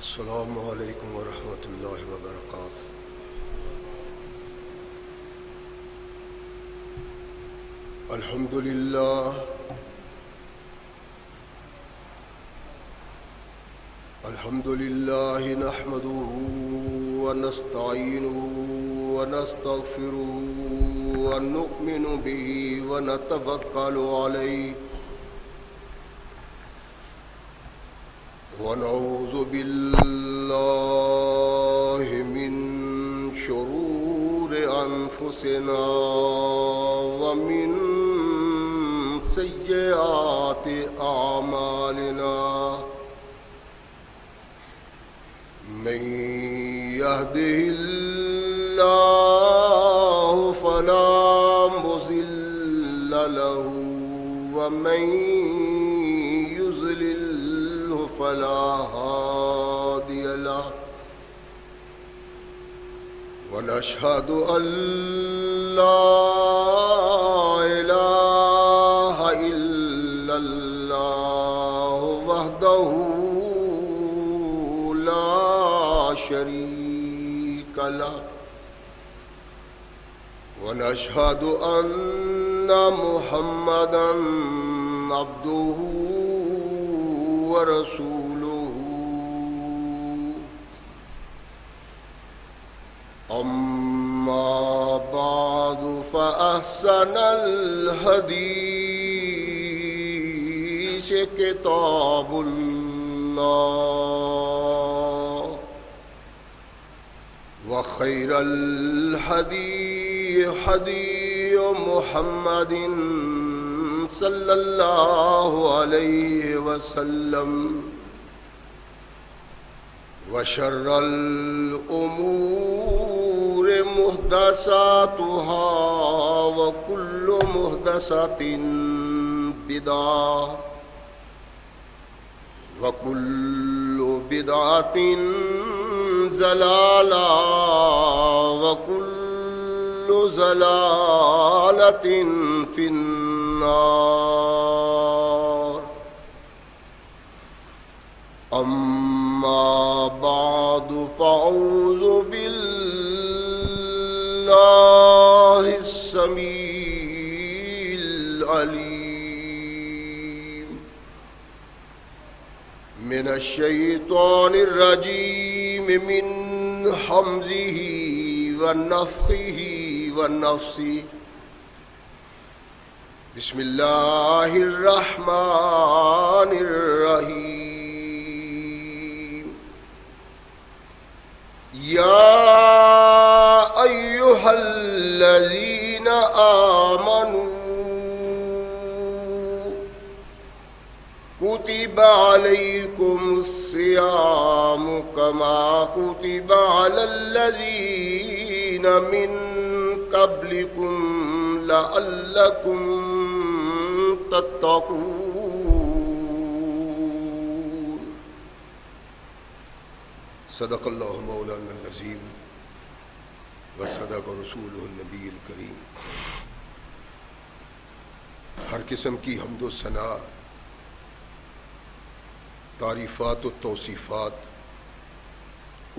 السلام علیکم ورحمۃ اللہ وبرکاتہ۔ الحمد للہ نحمده ونستعینه ونستغفره ونؤمن به ونتوکل علیہ ونعوذ باللہ من شرور انفسنا ومن سیئات اعمالنا من يهده الله فلا مضل له ومن يضلل فلا هادي له ونشهد أن لا إله إلا الله وحده شريك له ونشهد أن محمدا عبده ورسوله أما بعد فأحسن الحديث كتاب الله وخير الهدي هدي محمد صلى الله عليه وسلم وشر الأمور محدثاتها وكل محدثة بدعة وكل بدعة ضلالة وكل ضلالة في النار أما بعد فأعوذ بالله السميع العليم من الشيطان الرجيم من حمزه ونفخه ونفسه بسم الله الرحمن الرحيم يا أيها الذين آمنوا كتب عليكم الصيام كما كتب على الذين من قبلكم لعلكم تتقون صدق اللہ مولانا العظیم وصدق رسولہ النبی الکریم۔ ہر قسم کی حمد و ثنا، تعریفات و توصیفات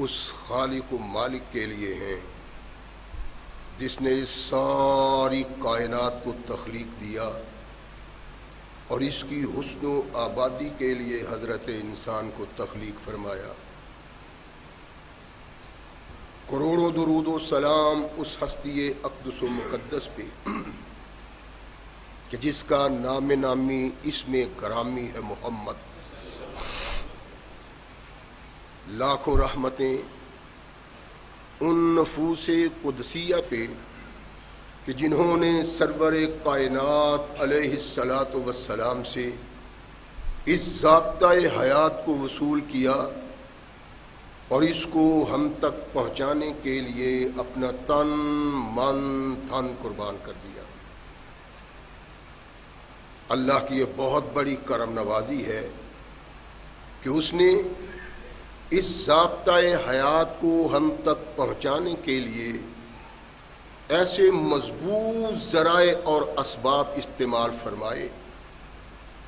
اس خالق و مالک کے لیے ہیں جس نے اس ساری کائنات کو تخلیق دیا اور اس کی حسن و آبادی کے لیے حضرت انسان کو تخلیق فرمایا۔ کروڑوں درود و سلام اس ہستی اقدس و مقدس پہ کہ جس کا نام نامی اسم گرامی ہے محمد۔ لاکھوں رحمتیں ان نفوس قدسیہ پہ کہ جنہوں نے سرور کائنات علیہ الصلاۃ والسلام سے اس ضابطۂ حیات کو وصول کیا اور اس کو ہم تک پہنچانے کے لیے اپنا تن من دھن قربان کر دیا۔ اللہ کی یہ بہت بڑی کرم نوازی ہے کہ اس نے اس ضابطۂ حیات کو ہم تک پہنچانے کے لیے ایسے مضبوط ذرائع اور اسباب استعمال فرمائے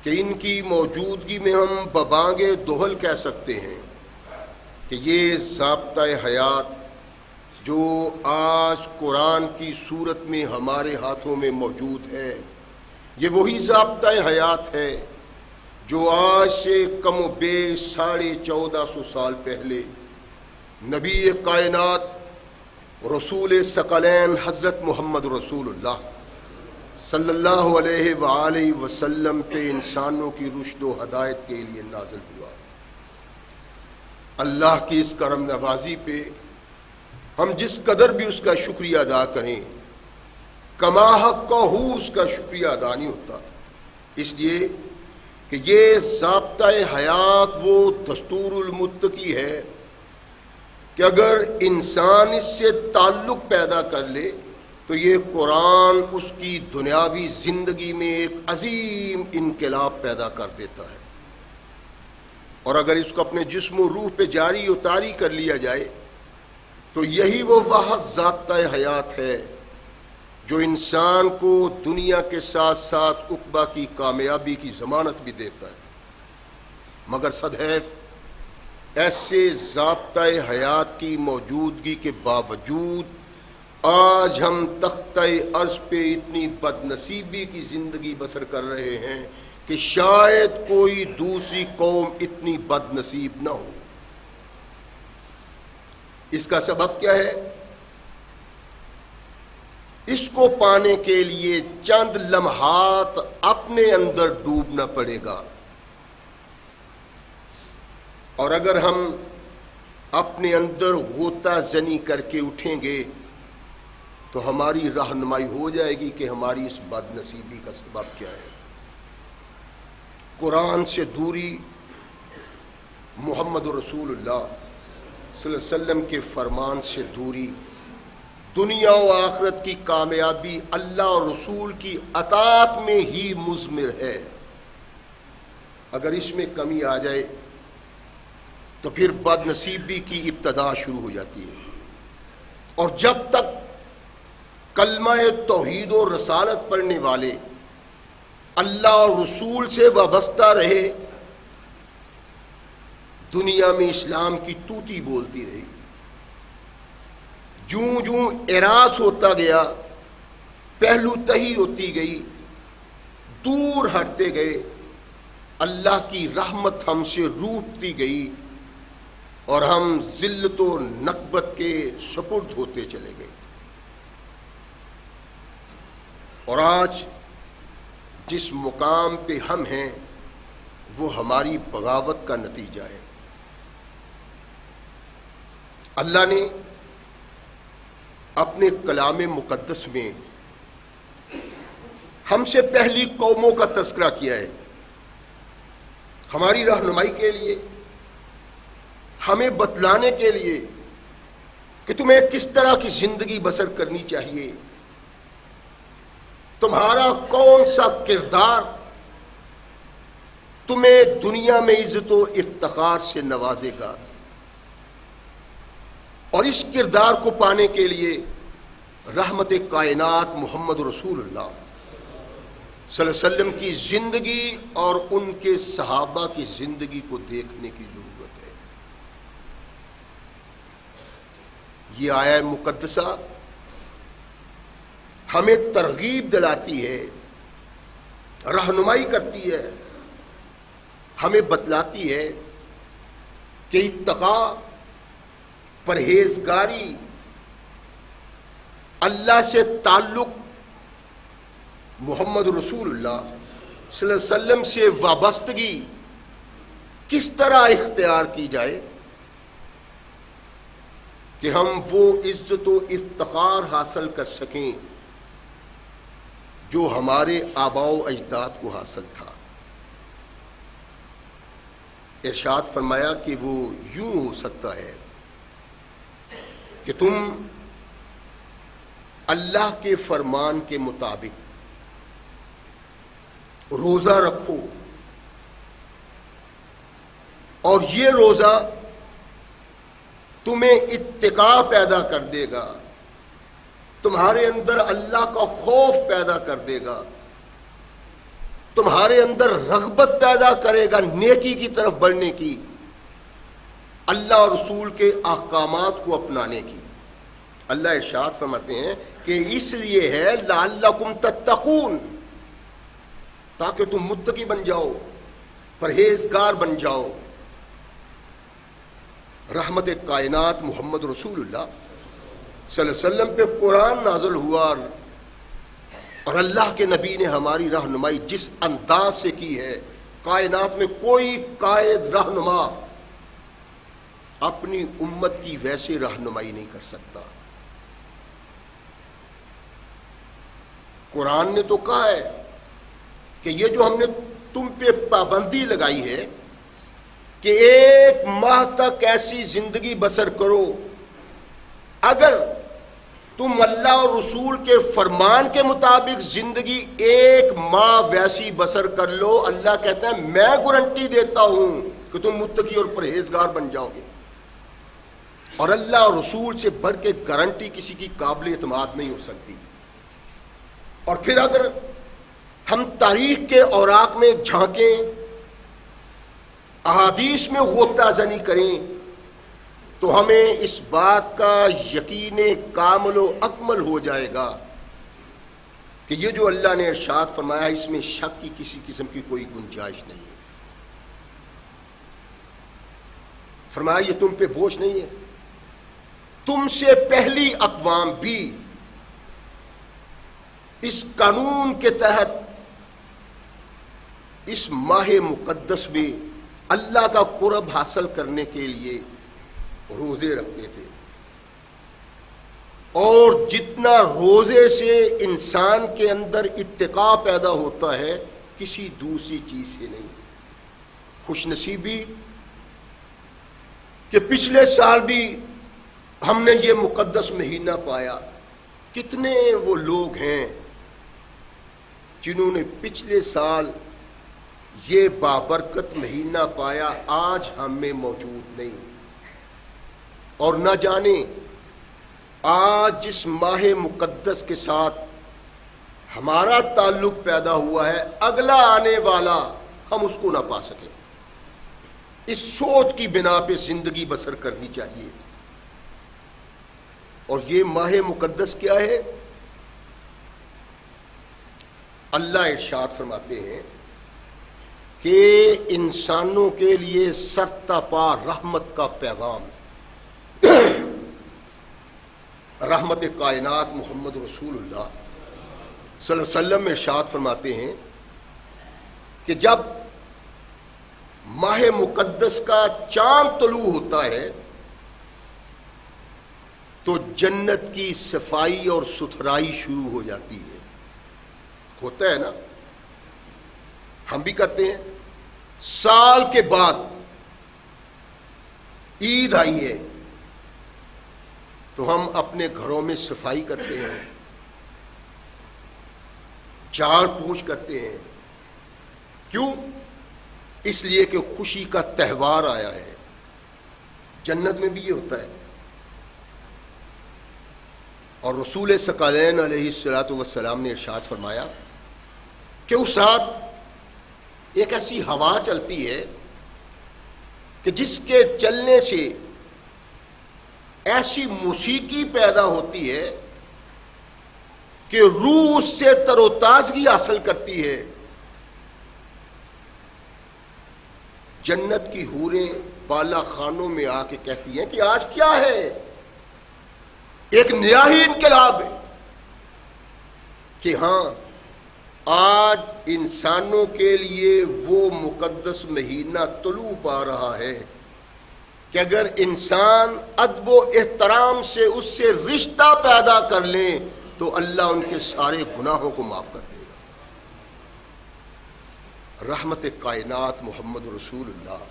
کہ ان کی موجودگی میں ہم ببانگ دہل کہہ سکتے ہیں کہ یہ ضابطہ حیات جو آج قرآن کی صورت میں ہمارے ہاتھوں میں موجود ہے، یہ وہی ضابطہ حیات ہے جو آج سے کم و بیش 1450 سال پہلے نبی کائنات رسول ثقلین حضرت محمد رسول اللہ صلی اللہ علیہ وآلہ وسلم پہ انسانوں کی رشد و ہدایت کے لیے نازل ہوا۔ اللہ کی اس کرم نوازی پہ ہم جس قدر بھی اس کا شکریہ ادا کریں، کما حق کا ہو اس کا شکریہ ادا نہیں ہوتا، اس لیے کہ یہ ضابطہ حیات وہ دستور المتقی ہے کہ اگر انسان اس سے تعلق پیدا کر لے تو یہ قرآن اس کی دنیاوی زندگی میں ایک عظیم انقلاب پیدا کر دیتا ہے، اور اگر اس کو اپنے جسم و روح پہ جاری و طاری کر لیا جائے تو یہی وہ واحد ضابطہ حیات ہے جو انسان کو دنیا کے ساتھ ساتھ عقبہ کی کامیابی کی ضمانت بھی دیتا ہے۔ مگر صدحیف ایسے ضابطہ حیات کی موجودگی کے باوجود آج ہم تختہ ارض پہ اتنی بد نصیبی کی زندگی بسر کر رہے ہیں کہ شاید کوئی دوسری قوم اتنی بد نصیب نہ ہو۔ اس کا سبب کیا ہے؟ اس کو پانے کے لیے چند لمحات اپنے اندر ڈوبنا پڑے گا، اور اگر ہم اپنے اندر غوطہ زنی کر کے اٹھیں گے تو ہماری رہنمائی ہو جائے گی کہ ہماری اس بد نصیبی کا سبب کیا ہے۔ قرآن سے دوری، محمد رسول اللہ صلی اللہ علیہ وسلم کے فرمان سے دوری، دنیا و آخرت کی کامیابی اللہ اور رسول کی اطاعت میں ہی مضمر ہے۔ اگر اس میں کمی آ جائے تو پھر بد نصیبی کی ابتدا شروع ہو جاتی ہے، اور جب تک کلمہ توحید و رسالت پڑھنے والے اللہ اور رسول سے وابستہ رہے، دنیا میں اسلام کی توتی بولتی رہی، جوں جوں اعراض ہوتا گیا، پہلو تہی ہوتی گئی، دور ہٹتے گئے، اللہ کی رحمت ہم سے روٹتی گئی اور ہم ذلت و نکبت کے سپرد ہوتے چلے گئے۔ اور آج جس مقام پہ ہم ہیں وہ ہماری بغاوت کا نتیجہ ہے۔ اللہ نے اپنے کلام مقدس میں ہم سے پہلی قوموں کا تذکرہ کیا ہے، ہماری رہنمائی کے لیے، ہمیں بتلانے کے لیے کہ تمہیں کس طرح کی زندگی بسر کرنی چاہیے، تمہارا کون سا کردار تمہیں دنیا میں عزت و افتخار سے نوازے گا، اور اس کردار کو پانے کے لیے رحمت کائنات محمد رسول اللہ صلی اللہ علیہ وسلم کی زندگی اور ان کے صحابہ کی زندگی کو دیکھنے کی ضرورت ہے۔ یہ آیہ مقدسہ ہمیں ترغیب دلاتی ہے، رہنمائی کرتی ہے، ہمیں بتلاتی ہے کہ اتقا، پرہیزگاری، اللہ سے تعلق، محمد رسول اللہ صلی اللہ علیہ وسلم سے وابستگی کس طرح اختیار کی جائے کہ ہم وہ عزت و افتخار حاصل کر سکیں جو ہمارے آباء و اجداد کو حاصل تھا۔ ارشاد فرمایا کہ وہ یوں ہو سکتا ہے کہ تم اللہ کے فرمان کے مطابق روزہ رکھو، اور یہ روزہ تمہیں اتقا پیدا کر دے گا، تمہارے اندر اللہ کا خوف پیدا کر دے گا، تمہارے اندر رغبت پیدا کرے گا نیکی کی طرف بڑھنے کی، اللہ اور رسول کے احکامات کو اپنانے کی۔ اللہ ارشاد فرماتے ہیں کہ اس لیے ہے لعلکم تتقون، تاکہ تم متقی بن جاؤ، پرہیزگار بن جاؤ۔ رحمت کائنات محمد رسول اللہ صلی اللہ علیہ وسلم پہ قرآن نازل ہوا، اور اللہ کے نبی نے ہماری رہنمائی جس انداز سے کی ہے، کائنات میں کوئی قائد رہنما اپنی امت کی ویسے رہنمائی نہیں کر سکتا۔ قرآن نے تو کہا ہے کہ یہ جو ہم نے تم پہ پابندی لگائی ہے کہ 1 ماہ تک ایسی زندگی بسر کرو، اگر تم اللہ اور رسول کے فرمان کے مطابق زندگی 1 ماہ ویسی بسر کر لو، اللہ کہتا ہے میں گارنٹی دیتا ہوں کہ تم متقی اور پرہیزگار بن جاؤ گے۔ اور اللہ اور رسول سے بڑھ کے گارنٹی کسی کی قابل اعتماد نہیں ہو سکتی۔ اور پھر اگر ہم تاریخ کے اوراق میں جھانکیں، احادیث میں غوطہ زنی کریں، تو ہمیں اس بات کا یقین کامل و اکمل ہو جائے گا کہ یہ جو اللہ نے ارشاد فرمایا ہے اس میں شک کی کسی قسم کی کوئی گنجائش نہیں ہے۔ فرمایا یہ تم پہ بوجھ نہیں ہے، تم سے پہلی اقوام بھی اس قانون کے تحت اس ماہ مقدس میں اللہ کا قرب حاصل کرنے کے لیے روزے رکھتے تھے، اور جتنا روزے سے انسان کے اندر اتقاء پیدا ہوتا ہے کسی دوسری چیز سے نہیں۔ خوش نصیبی کہ پچھلے سال بھی ہم نے یہ مقدس مہینہ پایا۔ کتنے وہ لوگ ہیں جنہوں نے پچھلے سال یہ بابرکت مہینہ پایا، آج ہم میں موجود نہیں، اور نہ جانے آج جس ماہ مقدس کے ساتھ ہمارا تعلق پیدا ہوا ہے اگلا آنے والا ہم اس کو نہ پا سکیں۔ اس سوچ کی بنا پہ زندگی بسر کرنی چاہیے۔ اور یہ ماہ مقدس کیا ہے؟ اللہ ارشاد فرماتے ہیں کہ انسانوں کے لیے سرتاپا رحمت کا پیغام، رحمت کائنات محمد رسول اللہ صلی اللہ علیہ وسلم ارشاد فرماتے ہیں کہ جب ماہ مقدس کا چاند طلوع ہوتا ہے تو جنت کی صفائی اور ستھرائی شروع ہو جاتی ہے۔ ہوتا ہے نا، ہم بھی کرتے ہیں۔ سال کے بعد عید آئی ہے تو ہم اپنے گھروں میں صفائی کرتے ہیں، جھاڑ پوچھ کرتے ہیں۔ کیوں؟ اس لیے کہ خوشی کا تہوار آیا ہے۔ جنت میں بھی یہ ہوتا ہے۔ اور رسول ثقلین علیہ الصلوۃ والسلام نے ارشاد فرمایا کہ اس رات ایک ایسی ہوا چلتی ہے کہ جس کے چلنے سے ایسی موسیقی پیدا ہوتی ہے کہ روح اس سے تر و تازگی حاصل کرتی ہے۔ جنت کی حوریں بالا خانوں میں آ کے کہتی ہیں کہ آج کیا ہے؟ ایک نیا ہی انقلاب ہے کہ ہاں آج انسانوں کے لیے وہ مقدس مہینہ طلوع پا رہا ہے کہ اگر انسان ادب و احترام سے اس سے رشتہ پیدا کر لیں تو اللہ ان کے سارے گناہوں کو معاف کر دے گا۔ رحمت کائنات محمد رسول اللہ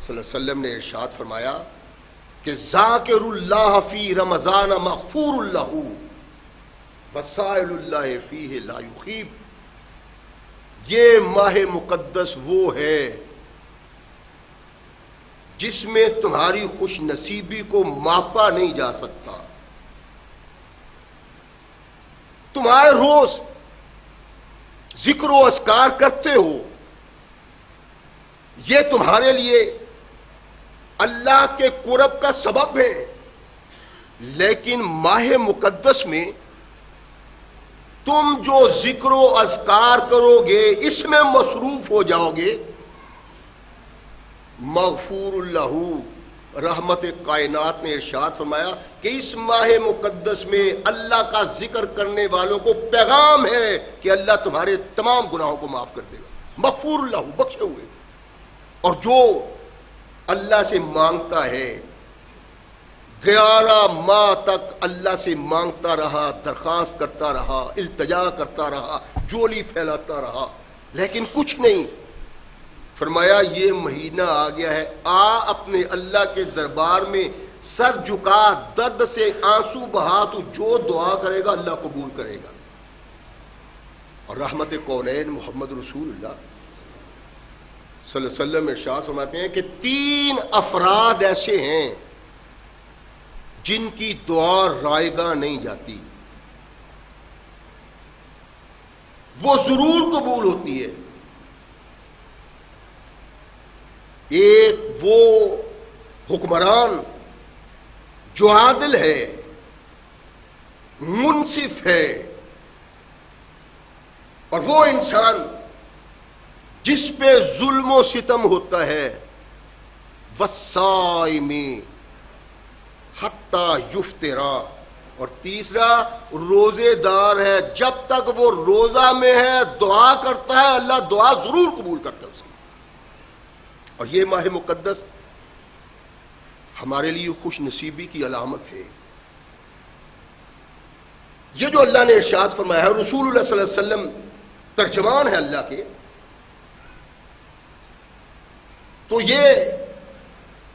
صلی اللہ علیہ وسلم نے ارشاد فرمایا کہ ذاکر اللہ فی رمضان مغفور اللہ وسائل اللہ فیہ لا یخیب۔ یہ ماہ مقدس وہ ہے جس میں تمہاری خوش نصیبی کو ماپا نہیں جا سکتا۔ تمہارے روز ذکر و اذکار کرتے ہو، یہ تمہارے لیے اللہ کے قرب کا سبب ہیں، لیکن ماہ مقدس میں تم جو ذکر و اذکار کرو گے، اس میں مصروف ہو جاؤ گے، مغفور اللہ رحمت کائنات نے ارشاد فرمایا کہ اس ماہ مقدس میں اللہ کا ذکر کرنے والوں کو پیغام ہے کہ اللہ تمہارے تمام گناہوں کو معاف کر دے گا، مغفور اللہ، بخشے ہوئے۔ اور جو اللہ سے مانگتا ہے 11 ماہ تک اللہ سے مانگتا رہا، درخواست کرتا رہا، التجا کرتا رہا، جولی پھیلاتا رہا، لیکن کچھ نہیں، فرمایا یہ مہینہ آ گیا ہے، اپنے اللہ کے دربار میں سر جھکا، درد سے آنسو بہا، تو جو دعا کرے گا اللہ قبول کرے گا۔ اور رحمت کونین محمد رسول اللہ صلی اللہ علیہ وسلم ارشاد فرماتے ہیں کہ 3 افراد ایسے ہیں جن کی دعا رائیگاں نہیں جاتی، وہ ضرور قبول ہوتی ہے۔ ایک وہ حکمران جو عادل ہے، منصف ہے، اور وہ انسان جس پہ ظلم و ستم ہوتا ہے، والصائم حتی یفطرا، اور تیسرا روزے دار ہے، جب تک وہ روزہ میں ہے دعا کرتا ہے، اللہ دعا ضرور قبول کرتا ہے اس کی۔ اور یہ ماہ مقدس ہمارے لیے خوش نصیبی کی علامت ہے۔ یہ جو اللہ نے ارشاد فرمایا ہے، رسول اللہ صلی اللہ علیہ وسلم ترجمان ہے اللہ کے، تو یہ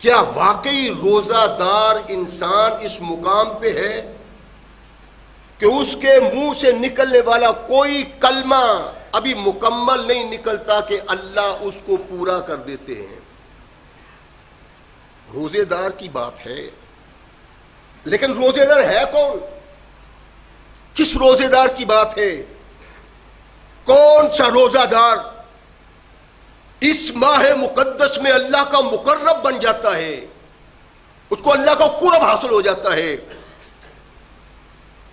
کیا واقعی روزہ دار انسان اس مقام پہ ہے کہ اس کے منہ سے نکلنے والا کوئی کلمہ ابھی مکمل نہیں نکلتا کہ اللہ اس کو پورا کر دیتے ہیں؟ روزے دار کی بات ہے، لیکن روزے دار ہے کون؟ کس روزے دار کی بات ہے؟ کون سا روزہ دار اس ماہ مقدس میں اللہ کا مقرب بن جاتا ہے، اس کو اللہ کا قرب حاصل ہو جاتا ہے،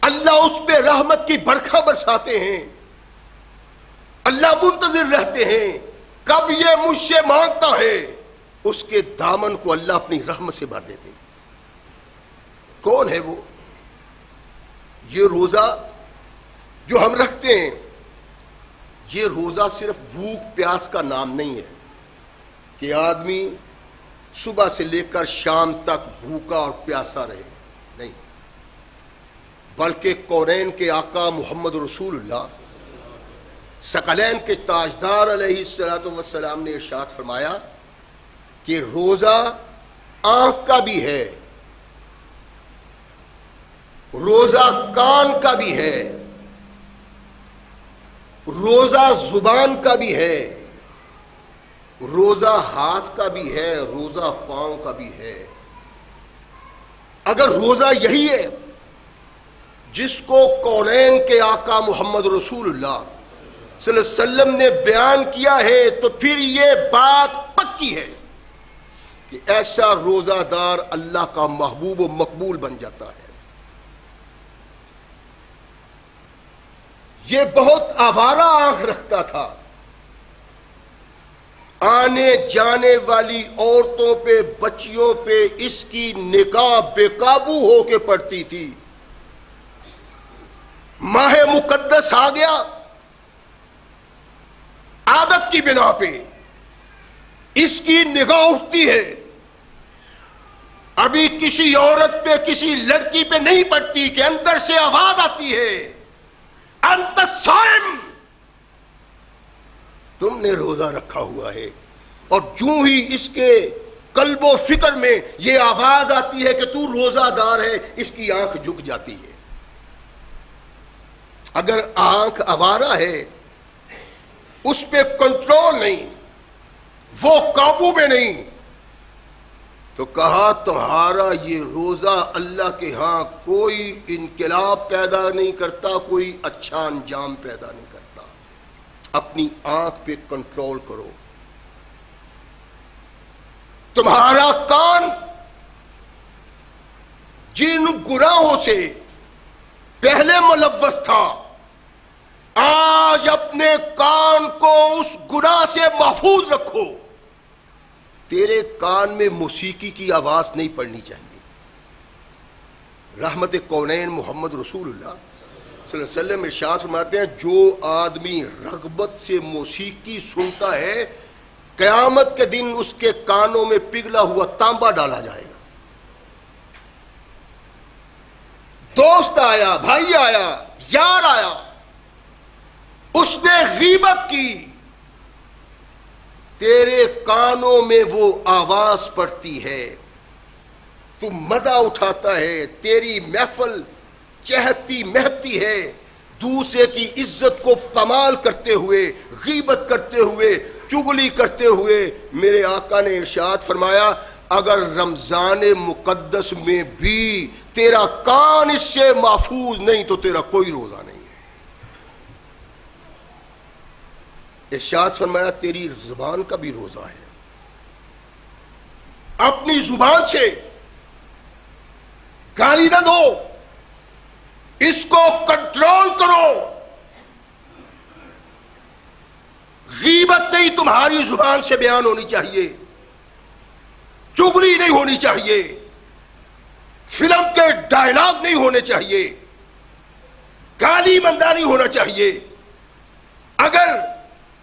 اللہ اس پہ رحمت کی برکھا برساتے ہیں، اللہ منتظر رہتے ہیں کب یہ مجھ سے مانگتا ہے، اس کے دامن کو اللہ اپنی رحمت سے بھر دیتے ہیں۔ کون ہے وہ؟ یہ روزہ جو ہم رکھتے ہیں، یہ روزہ صرف بھوک پیاس کا نام نہیں ہے کہ آدمی صبح سے لے کر شام تک بھوکا اور پیاسا رہے، نہیں، بلکہ کونین کے آقا محمد رسول اللہ ثقلین کے تاجدار علیہ الصلوۃ والسلام نے ارشاد فرمایا کہ روزہ آنکھ کا بھی ہے، روزہ کان کا بھی ہے، روزہ زبان کا بھی ہے، روزہ ہاتھ کا بھی ہے، روزہ پاؤں کا بھی ہے۔ اگر روزہ یہی ہے جس کو کونین کے آقا محمد رسول اللہ صلی اللہ علیہ وسلم نے بیان کیا ہے، تو پھر یہ بات پکی ہے کہ ایسا روزہ دار اللہ کا محبوب و مقبول بن جاتا ہے۔ یہ بہت آوارہ آنکھ رکھتا تھا، آنے جانے والی عورتوں پہ، بچیوں پہ اس کی نگاہ بے قابو ہو کے پڑتی تھی۔ ماہ مقدس آ گیا، عادت کی بنا پہ اس کی نگاہ اٹھتی ہے، ابھی کسی عورت پہ، کسی لڑکی پہ نہیں پڑتی کہ اندر سے آواز آتی ہے، انت صائم، تم نے روزہ رکھا ہوا ہے۔ اور جو ہی اس کے قلب و فکر میں یہ آواز آتی ہے کہ تو روزہ دار ہے، اس کی آنکھ جھک جاتی ہے۔ اگر آنکھ آوارہ ہے، اس پہ کنٹرول نہیں، وہ قابو میں نہیں، تو کہا تمہارا یہ روزہ اللہ کے ہاں کوئی انقلاب پیدا نہیں کرتا، کوئی اچھا انجام پیدا نہیں کرتا۔ اپنی آنکھ پہ کنٹرول کرو۔ تمہارا کان جن گناہوں سے پہلے ملوث تھا، آج اپنے کان کو اس گناہ سے محفوظ رکھو۔ تیرے کان میں موسیقی کی آواز نہیں پڑنی چاہیے۔ رحمت کونین محمد رسول اللہ صلی اللہ علیہ وسلم ارشاد فرماتے ہیں، جو آدمی رغبت سے موسیقی سنتا ہے، قیامت کے دن اس کے کانوں میں پگھلا ہوا تانبا ڈالا جائے گا۔ دوست آیا، بھائی آیا، یار آیا، اس نے غیبت کی، تیرے کانوں میں وہ آواز پڑتی ہے، تو مزہ اٹھاتا ہے، تیری محفل چہکتی مہکتی ہے، دوسرے کی عزت کو پامال کرتے ہوئے، غیبت کرتے ہوئے، چغلی کرتے ہوئے۔ میرے آقا نے ارشاد فرمایا، اگر رمضان مقدس میں بھی تیرا کان اس سے محفوظ نہیں تو تیرا کوئی روزہ نہیں ہے۔ ارشاد فرمایا، تیری زبان کا بھی روزہ ہے، اپنی زبان سے گالی نہ دو، اس کو کنٹرول کرو۔ غیبت نہیں تمہاری زبان سے بیان ہونی چاہیے، چغلی نہیں ہونی چاہیے، فلم کے ڈائلاگ نہیں ہونے چاہیے، گالی بندہ نہیں ہونا چاہیے۔ اگر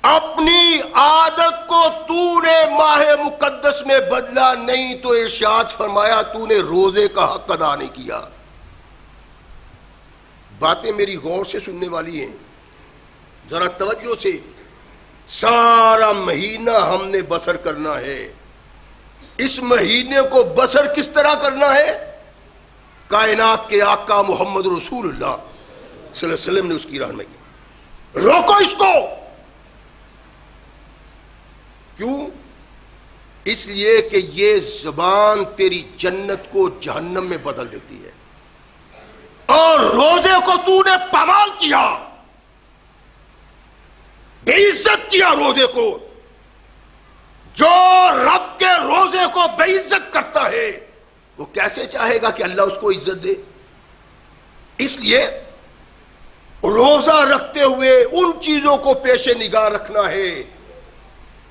اپنی عادت کو تو نے ماہ مقدس میں بدلا نہیں تو ارشاد فرمایا تو نے روزے کا حق ادا نہیں کیا۔ باتیں میری غور سے سننے والی ہیں، ذرا توجہ سے۔ سارا مہینہ ہم نے بسر کرنا ہے، اس مہینے کو بسر کس طرح کرنا ہے؟ کائنات کے آقا محمد رسول اللہ صلی اللہ علیہ وسلم نے اس کی رہنمائی کی۔ روکو اس کو۔ کیوں؟ اس لیے کہ یہ زبان تیری جنت کو جہنم میں بدل دیتی ہے، اور روزے کو تو نے پامال کیا، بے عزت کیا روزے کو۔ جو رب کے روزے کو بے عزت کرتا ہے وہ کیسے چاہے گا کہ اللہ اس کو عزت دے؟ اس لیے روزہ رکھتے ہوئے ان چیزوں کو پیش نگاہ رکھنا ہے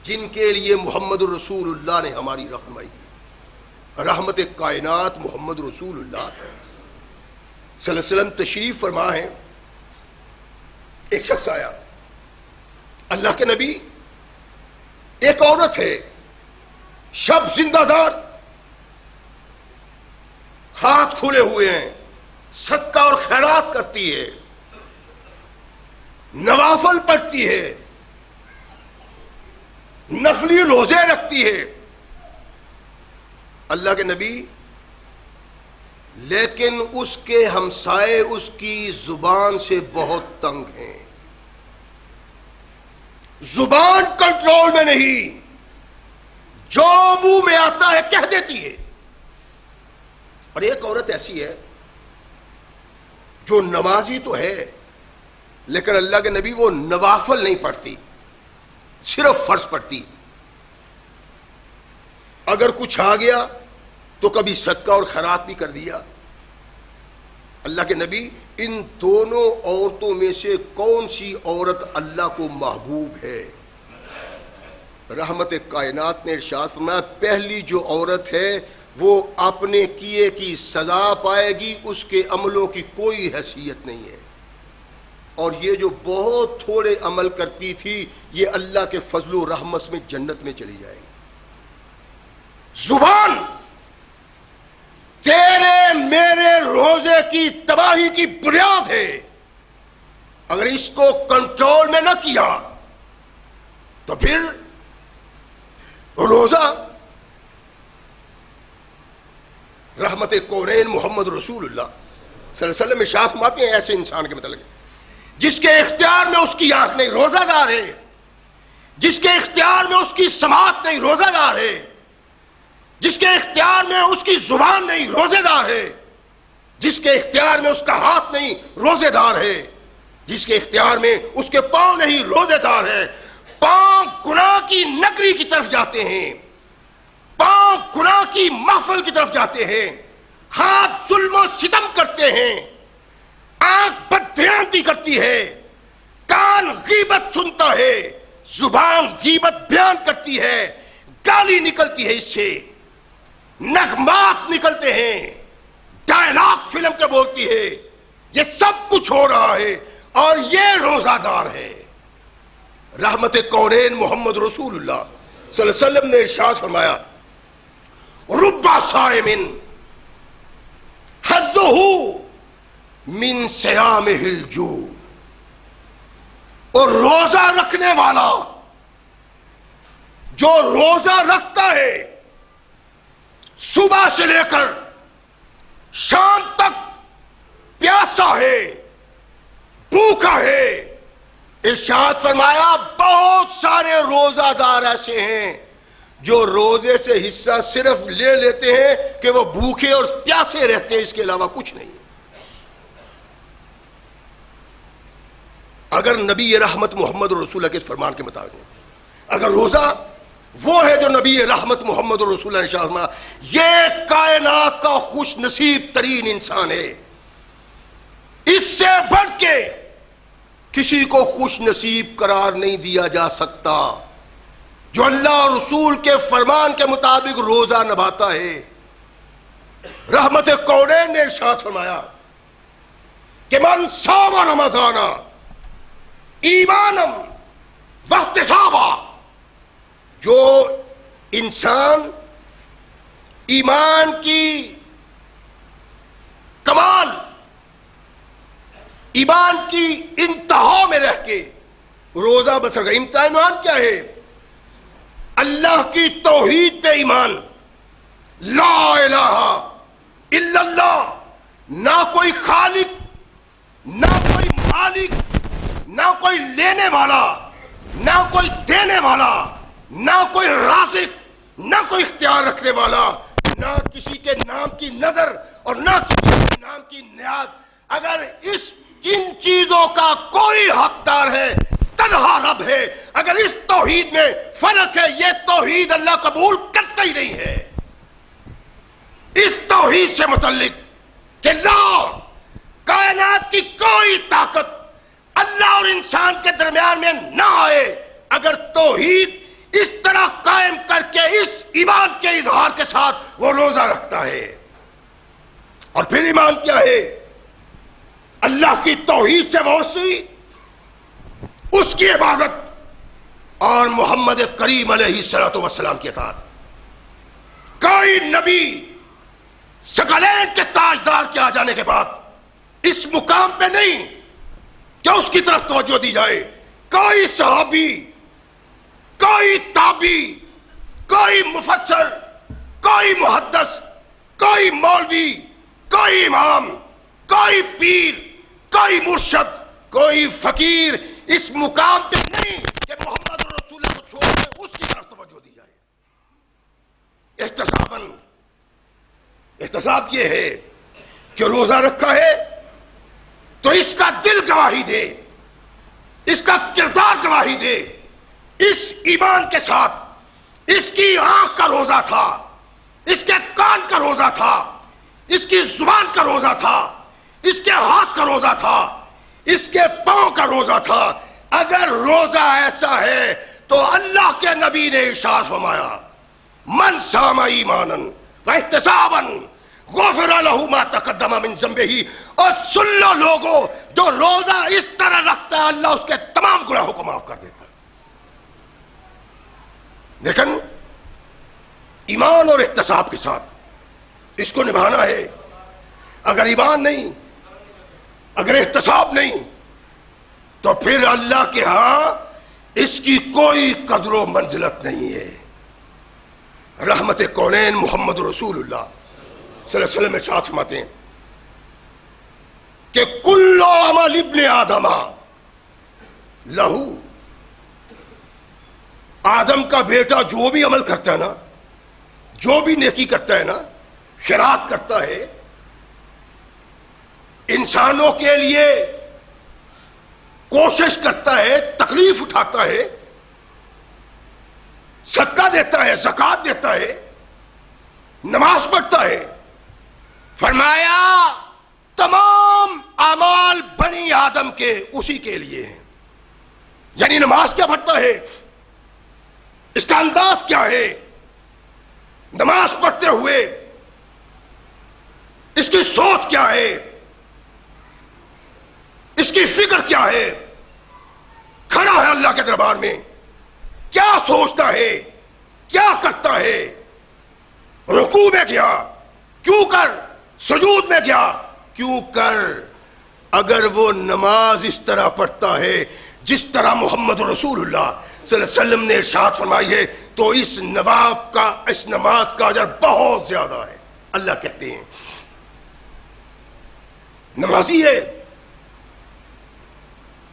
جن کے لیے محمد رسول اللہ نے ہماری رہنمائی کی۔ رحمت کائنات محمد رسول اللہ صلی اللہ علیہ وسلم تشریف فرما ہے۔ ایک شخص آیا، اللہ کے نبی، ایک عورت ہے، شب زندہ دار، ہاتھ کھلے ہوئے ہیں، صدقہ اور خیرات کرتی ہے، نوافل پڑھتی ہے، نفلی روزے رکھتی ہے۔ اللہ کے نبی، لیکن اس کے ہمسائے اس کی زبان سے بہت تنگ ہیں، زبان کنٹرول میں نہیں، جو منہ میں آتا ہے کہہ دیتی ہے۔ اور ایک عورت ایسی ہے جو نمازی تو ہے لیکن اللہ کے نبی وہ نوافل نہیں پڑھتی، صرف فرض پڑھتی۔ اگر کچھ آ گیا تو کبھی صدقہ اور خیرات بھی کر دیا۔ اللہ کے نبی، ان دونوں عورتوں میں سے کون سی عورت اللہ کو محبوب ہے؟ رحمت کائنات نے ارشاد فرمایا، پہلی جو عورت ہے وہ اپنے کیے کی سزا پائے گی، اس کے عملوں کی کوئی حیثیت نہیں ہے، اور یہ جو بہت تھوڑے عمل کرتی تھی یہ اللہ کے فضل و رحمت میں جنت میں چلی جائے گی۔ زبان تیرے میرے روزے کی تباہی کی بنیاد ہے، اگر اس کو کنٹرول میں نہ کیا تو پھر روزہ۔ رحمت کونین محمد رسول اللہ صلی اللہ علیہ وسلم ارشاد فرماتے ہیں ایسے انسان کے متعلق جس کے اختیار میں اس کی آنکھ نہیں، روزہ دار ہے، جس کے اختیار میں اس کی سماعت نہیں، روزہ دار ہے، جس کے اختیار میں اس کی زبان نہیں، روزے دار ہے، جس کے اختیار میں اس کا ہاتھ نہیں، روزے دار ہے، جس کے اختیار میں اس کے پاؤں نہیں، روزے دار ہے۔ پاؤں گناہ کی نگری کی طرف جاتے ہیں، پاؤں پاؤں گناہ کی محفل کی طرف جاتے ہیں، ہاتھ ظلم و ستم کرتے ہیں، آنکھ بددھیانتی کرتی ہے، کان غیبت سنتا ہے، زبان غیبت بیان کرتی ہے، گالی نکلتی ہے، اس سے نغمات نکلتے ہیں، ڈائلاگ فلم کے بولتی ہے، یہ سب کچھ ہو رہا ہے اور یہ روزہ دار ہے۔ رحمت کونین محمد رسول اللہ صلی اللہ علیہ وسلم نے ارشاد فرمایا، رب صائم حظہ من صیامہ الجوع، اور روزہ رکھنے والا جو روزہ رکھتا ہے صبح سے لے کر شام تک پیاسا ہے، بھوکا ہے، ارشاد فرمایا بہت سارے روزہ دار ایسے ہیں جو روزے سے حصہ صرف لے لیتے ہیں کہ وہ بھوکے اور پیاسے رہتے ہیں، اس کے علاوہ کچھ نہیں۔ اگر نبی رحمت محمد رسول اللہ کے فرمان کے مطابق اگر روزہ وہ ہے جو نبی رحمت محمد رسول اللہ نے ارشاد فرمایا، یہ کائنات کا خوش نصیب ترین انسان ہے، اس سے بڑھ کے کسی کو خوش نصیب قرار نہیں دیا جا سکتا جو اللہ اور رسول کے فرمان کے مطابق روزہ نبھاتا ہے۔ رحمت کونین نے ارشاد فرمایا کہ من صام رمضان ایمانا واحتسابا، جو انسان ایمان کی کمال، ایمان کی انتہا میں رہ کے روزہ بسر کا امتحان کیا ہے؟ اللہ کی توحید پہ ایمان، لا الہ الا اللہ، نہ کوئی خالق، نہ کوئی مالک، نہ کوئی لینے والا، نہ کوئی دینے والا، نہ کوئی رازق، نہ کوئی اختیار رکھنے والا، نہ کسی کے نام کی نظر اور نہ کسی کے نام کی نیاز۔ اگر ان چیزوں کا کوئی حقدار ہے تنہا رب ہے۔ اگر اس توحید میں فرق ہے، یہ توحید اللہ قبول کرتا ہی نہیں ہے۔ اس توحید سے متعلق کہ لا کائنات کی کوئی طاقت اللہ اور انسان کے درمیان میں نہ آئے، اگر توحید اس طرح قائم کر کے اس ایمان کے اظہار کے ساتھ وہ روزہ رکھتا ہے۔ اور پھر ایمان کیا ہے؟ اللہ کی توحید سے وابستگی، اس کی عبادت اور محمد کریم علیہ الصلوۃ والسلام کی اطاعت۔ کوئی نبی ثقلین کے تاجدار کے آ جانے کے بعد اس مقام پہ نہیں کہ اس کی طرف توجہ دی جائے، کوئی صحابی، کوئی تابعی، کوئی مفسر، کوئی محدث، کوئی مولوی، کوئی امام، کوئی پیر، کوئی مرشد، کوئی فقیر اس مقام پہ نہیں کہ محمد رسول اللہ کو چھوڑ کے اس کی طرف توجہ دی جائے۔ احتساب یہ ہے کہ روزہ رکھا ہے تو اس کا دل گواہی دے، اس کا کردار گواہی دے، اس ایمان کے ساتھ اس کی آنکھ کا روزہ تھا، اس کے کان کا روزہ تھا، اس کی زبان کا روزہ تھا، اس کے ہاتھ کا روزہ تھا، اس کے پاؤں کا روزہ تھا۔ اگر روزہ ایسا ہے تو اللہ کے نبی نے ارشاد فرمایا، من صام ایمانا واحتسابا غفر له ما تقدم من ذنبہ۔ اور سن لو لوگوں، جو روزہ اس طرح رکھتا ہے اللہ اس کے تمام گناہوں کو معاف کر دیتا ہے۔ لیکن ایمان اور احتساب کے ساتھ اس کو نبھانا ہے۔ اگر ایمان نہیں، اگر احتساب نہیں، تو پھر اللہ کے ہاں اس کی کوئی قدر و منزلت نہیں ہے۔ رحمت کونین محمد رسول اللہ صلی اللہ علیہ وسلم ارشاد فرماتے ہیں کہ کل عمل ابن آدم لہو، آدم کا بیٹا جو بھی عمل کرتا ہے نا، جو بھی نیکی کرتا ہے نا، خیرات کرتا ہے، انسانوں کے لیے کوشش کرتا ہے، تکلیف اٹھاتا ہے، صدقہ دیتا ہے، زکوٰۃ دیتا ہے، نماز پڑھتا ہے، فرمایا تمام اعمال بنی آدم کے اسی کے لیے ہیں. یعنی نماز کیا پڑھتا ہے، اس کا انداز کیا ہے، نماز پڑھتے ہوئے اس کی سوچ کیا ہے، اس کی فکر کیا ہے، کھڑا ہے اللہ کے دربار میں کیا سوچتا ہے، کیا کرتا ہے، رکوع میں گیا کیوں کر، سجود میں گیا کیوں کر. اگر وہ نماز اس طرح پڑھتا ہے جس طرح محمد رسول اللہ صلی اللہ علیہ وسلم نے ارشاد فرمائی ہے تو اس نماز کا اجر بہت زیادہ ہے. اللہ کہتے ہیں نمازی ہے،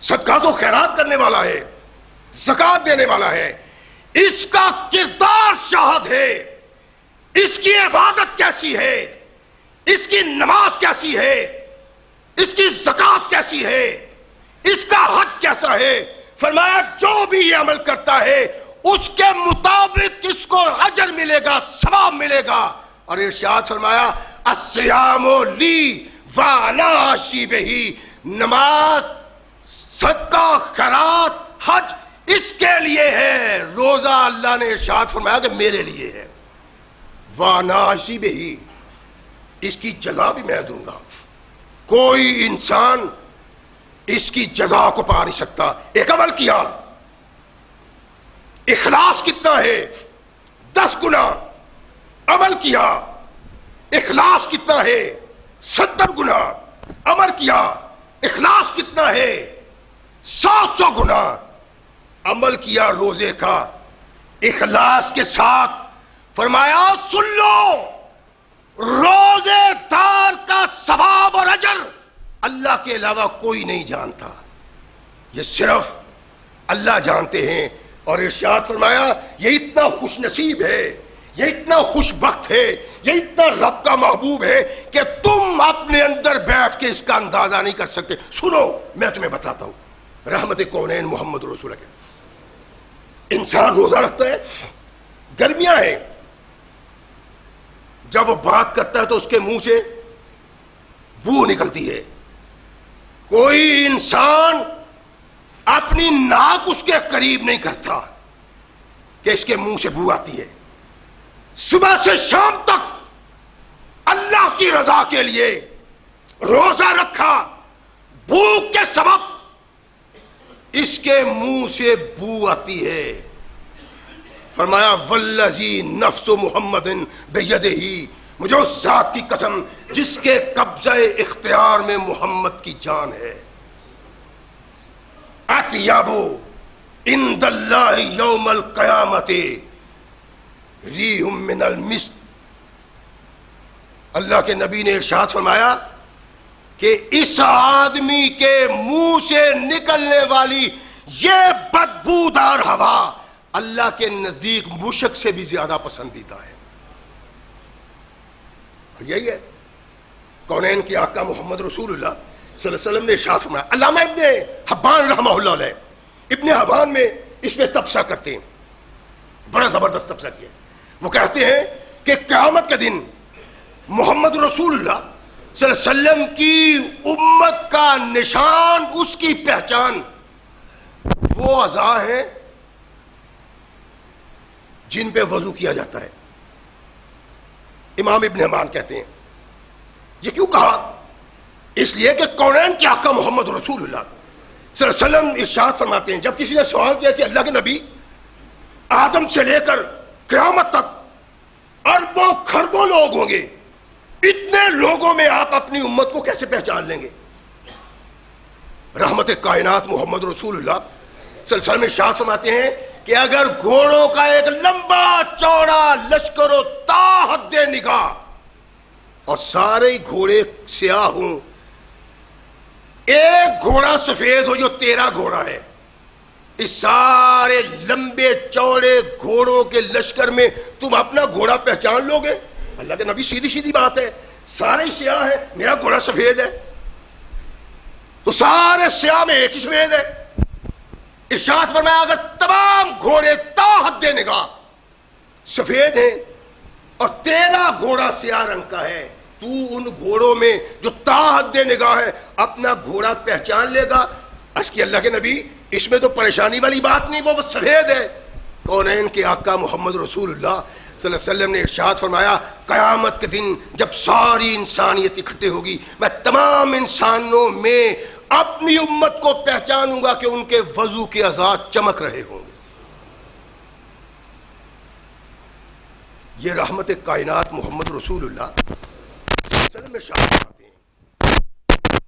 صدقات و خیرات کرنے والا ہے، زکات دینے والا ہے، اس کا کردار شاہد ہے، اس کی عبادت کیسی ہے، اس کی نماز کیسی ہے، اس کی زکات کیسی ہے، اس کا حج کیسا ہے. فرمایا جو بھی یہ عمل کرتا ہے اس کے مطابق اس کو اجر ملے گا، ثواب ملے گا. اور ارشاد فرمایا الصیام لی وانا اجزی بہ، نماز، صدقہ، خیرات، حج اس کے لیے ہے. روزہ اللہ نے ارشاد فرمایا کہ میرے لیے ہے. وانا اجزی بہ، اس کی جزا بھی میں دوں گا. کوئی انسان اس کی جزا کو پا نہیں سکتا. ایک عمل کیا، اخلاص کتنا ہے 10 گنا. عمل کیا، اخلاص کتنا ہے 70 گنا. عمل کیا، اخلاص کتنا ہے 700 گنا. عمل کیا روزے کا اخلاص کے ساتھ، فرمایا سن لو روزے دار کا ثواب اور اجر اللہ کے علاوہ کوئی نہیں جانتا، یہ صرف اللہ جانتے ہیں. اور ارشاد فرمایا یہ اتنا خوش نصیب ہے، یہ اتنا خوش بخت ہے، یہ اتنا رب کا محبوب ہے کہ تم اپنے اندر بیٹھ کے اس کا اندازہ نہیں کر سکتے. سنو میں تمہیں بتاتا ہوں. رحمت کونین محمد رسول اللہ. انسان روزہ رکھتا ہے، گرمیاں ہیں، جب وہ بات کرتا ہے تو اس کے منہ سے بو نکلتی ہے. کوئی انسان اپنی ناک اس کے قریب نہیں کرتا کہ اس کے منہ سے بو آتی ہے. صبح سے شام تک اللہ کی رضا کے لیے روزہ رکھا، بھوک کے سبب اس کے منہ سے بو آتی ہے. فرمایا والذی نفس محمد بیدہ، مجھے اس ذات کی قسم جس کے قبضہ اختیار میں محمد کی جان ہے. اطیب عند اللہ یوم القیامت ریح من المسک. اللہ کے نبی نے ارشاد فرمایا کہ اس آدمی کے منہ سے نکلنے والی یہ بدبودار ہوا اللہ کے نزدیک مشک سے بھی زیادہ پسندیدہ ہے. اور یہی ہے کونین کے آقا محمد رسول اللہ صلی اللہ علیہ وسلم نے ارشاد فرمایا. علامہ ابن حبان رحمہ اللہ علیہ ابن حبان میں اس میں تبصرہ کرتے ہیں، بڑا زبردست تبصرہ کیا. وہ کہتے ہیں کہ قیامت کے دن محمد رسول اللہ صلی اللہ علیہ وسلم کی امت کا نشان، اس کی پہچان وہ اعضاء ہیں جن پہ وضو کیا جاتا ہے. امام ابن حبان کہتے ہیں یہ کیوں کہا؟ اس لیے کہ کونین کے آقا محمد رسول اللہ صلی اللہ علیہ وسلم ارشاد فرماتے ہیں، جب کسی نے سوال کیا کہ اللہ کے نبی آدم سے لے کر قیامت تک اربوں کھربوں لوگ ہوں گے، اتنے لوگوں میں آپ اپنی امت کو کیسے پہچان لیں گے؟ رحمت کائنات محمد رسول اللہ صلی اللہ علیہ وسلم ارشاد فرماتے ہیں کہ اگر گھوڑوں کا ایک لمبا چوڑا لشکر و تا حد نگاہ اور سارے گھوڑے سیاہ ہوں، ایک گھوڑا سفید ہو جو تیرا گھوڑا ہے، اس سارے لمبے چوڑے گھوڑوں کے لشکر میں تم اپنا گھوڑا پہچان لو گے؟ اللہ کے نبی سیدھی سیدھی بات ہے، سارے سیاہ ہیں، میرا گھوڑا سفید ہے، تو سارے سیاہ میں ایک ہی سفید ہے. ارشاد فرمایا اگر تمام گھوڑے تا حد نگاہ سفید ہیں اور تیرا گھوڑا سیاہ رنگ کا ہے، تو ان گھوڑوں میں جو تاحد نگاہ ہے اپنا گھوڑا پہچان لے گا؟ عرض کی اللہ کے نبی اس میں تو پریشانی والی بات نہیں، وہ سفید ہے۔ کونین کے آقا محمد رسول اللہ صلی اللہ علیہ وسلم نے ارشاد فرمایا قیامت کے دن جب ساری انسانیت اکٹھے ہوگی میں تمام انسانوں میں اپنی امت کو پہچانوں گا کہ ان کے وضو کے اعضاء چمک رہے ہوں گے۔ یہ رحمت کائنات محمد رسول اللہ صلی اللہ علیہ وسلم میں شامل آتے ہیں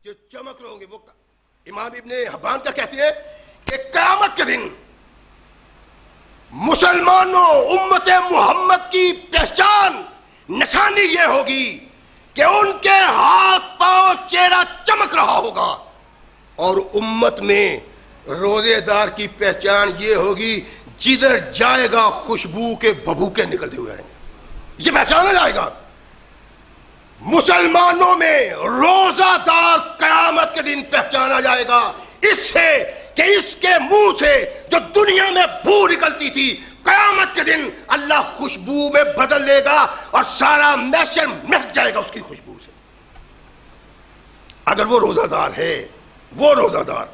کہ چمک رہے ہوں گے۔ وہ امام ابن حبان کا کہتے ہیں کہ قیامت کے دن مسلمانوں امت محمد کی پہچان نشانی یہ ہوگی کہ ان کے ہاتھ پاؤں چہرہ چمک رہا ہوگا، اور امت میں روزے دار کی پہچان یہ ہوگی جدھر جائے گا خوشبو کے ببوکے نکلتے ہوئے آئیں گے، یہ پہچانا جائے گا۔ مسلمانوں میں روزہ دار قیامت کے دن پہچانا جائے گا اس سے کہ اس کے منہ سے جو دنیا میں بو نکلتی تھی قیامت کے دن اللہ خوشبو میں بدل لے گا اور سارا محشر مہک جائے گا اس کی خوشبو سے۔ اگر وہ روزہ دار ہے، وہ روزہ دار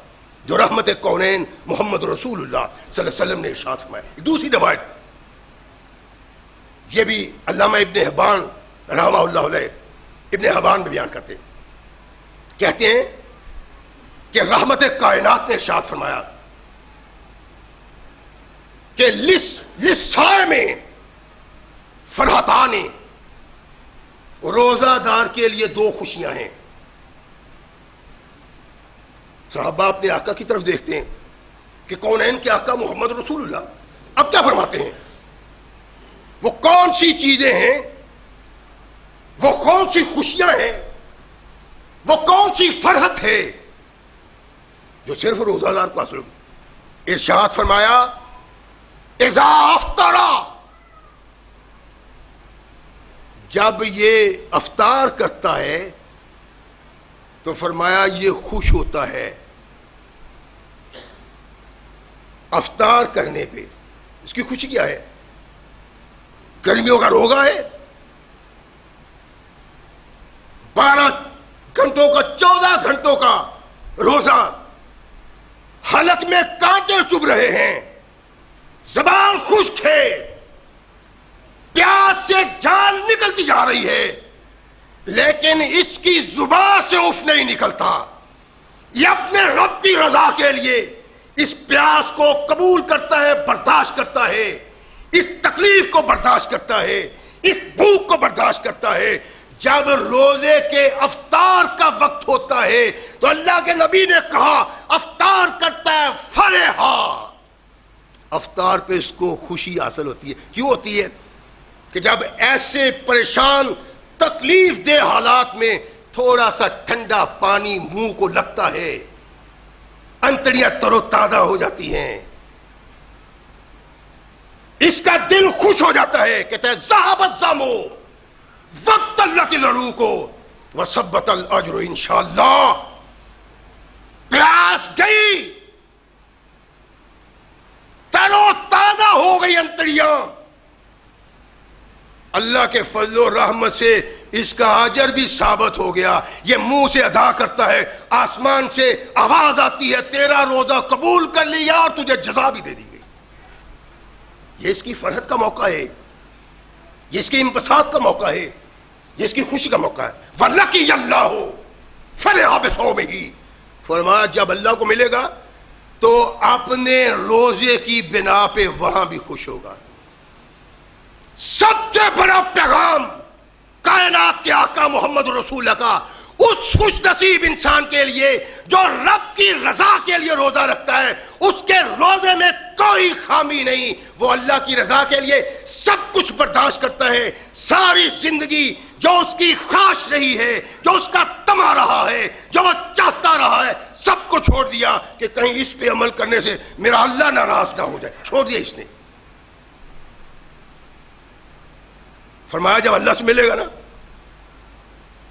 جو رحمت کونین محمد رسول اللہ صلی اللہ علیہ وسلم نے ارشاد فرمایا۔ دوسری روایت یہ بھی علامہ ابن حبان رحمہ اللہ علیہ ابن حبان میں بیان کرتے ہیں، کہتے ہیں کہ رحمت کائنات نے ارشاد فرمایا کہ لسائے میں فرحتان، روزہ دار کے لیے دو خوشیاں ہیں۔ صحابہ اپنے آقا کی طرف دیکھتے ہیں کہ کونین کے آقا محمد رسول اللہ اب کیا فرماتے ہیں، وہ کون سی چیزیں ہیں، وہ کون سی خوشیاں ہیں، وہ کون سی فرحت ہے جو صرف روزہ دار کو حاصل ہوگی۔ ارشاد فرمایا اذا افطرا، جب یہ افطار کرتا ہے تو فرمایا یہ خوش ہوتا ہے افطار کرنے پہ۔ اس کی خوشی کیا ہے؟ گرمیوں کا روزہ ہے، 12 گھنٹوں کا 14 گھنٹوں کا روزہ، حلق میں کانٹے چبھ رہے ہیں، زبان خشک ہے، پیاس سے جان نکلتی جا رہی ہے، لیکن اس کی زبان سے اف نہیں نکلتا۔ یہ اپنے رب کی رضا کے لیے اس پیاس کو قبول کرتا ہے، برداشت کرتا ہے، اس تکلیف کو برداشت کرتا ہے، اس بھوک کو برداشت کرتا ہے۔ جب روزے کے افطار کا وقت ہوتا ہے تو اللہ کے نبی نے کہا افطار کرتا ہے فرحا، افطار پہ اس کو خوشی حاصل ہوتی ہے۔ کیوں ہوتی ہے؟ کہ جب ایسے پریشان تکلیف دہ حالات میں تھوڑا سا ٹھنڈا پانی منہ کو لگتا ہے، انتڑیاں تر و تازہ ہو جاتی ہیں، اس کا دل خوش ہو جاتا ہے۔ کہتا ہے ذهب الظمأ وابتلت العروق وثبت الاجر انشاءاللہ، پیاس گئی، تر و تازہ ہو گئی انتڑیاں، اللہ کے فضل و رحمت سے اس کا اجر بھی ثابت ہو گیا۔ یہ منہ سے ادا کرتا ہے، آسمان سے آواز آتی ہے تیرا روزہ قبول کر لیا اور تجھے جزا بھی دے دی گئی۔ یہ اس کی فرحت کا موقع ہے، یہ اس کی انبساط کا موقع ہے، یہ اس کی خوشی کا موقع ہے۔ وَلَقِيَ اللَّهُ فَرِحَ بِصَوْمِهِ، فرمایا جب اللہ کو ملے گا تو اپنے روزے کی بنا پہ وہاں بھی خوش ہوگا۔ سب سے بڑا پیغام کائنات کے آقا محمد رسول اللہ کا اس خوش نصیب انسان کے لیے جو رب کی رضا کے لیے روزہ رکھتا ہے، اس کے روزے میں کوئی خامی نہیں، وہ اللہ کی رضا کے لیے سب کچھ برداشت کرتا ہے۔ ساری زندگی جو اس کی خواہش رہی ہے، جو اس کا تما رہا ہے، جو وہ چاہتا رہا ہے، سب کو چھوڑ دیا کہ کہیں اس پہ عمل کرنے سے میرا اللہ ناراض نہ ہو جائے، چھوڑ دیا اس نے۔ فرمایا جب اللہ سے ملے گا نا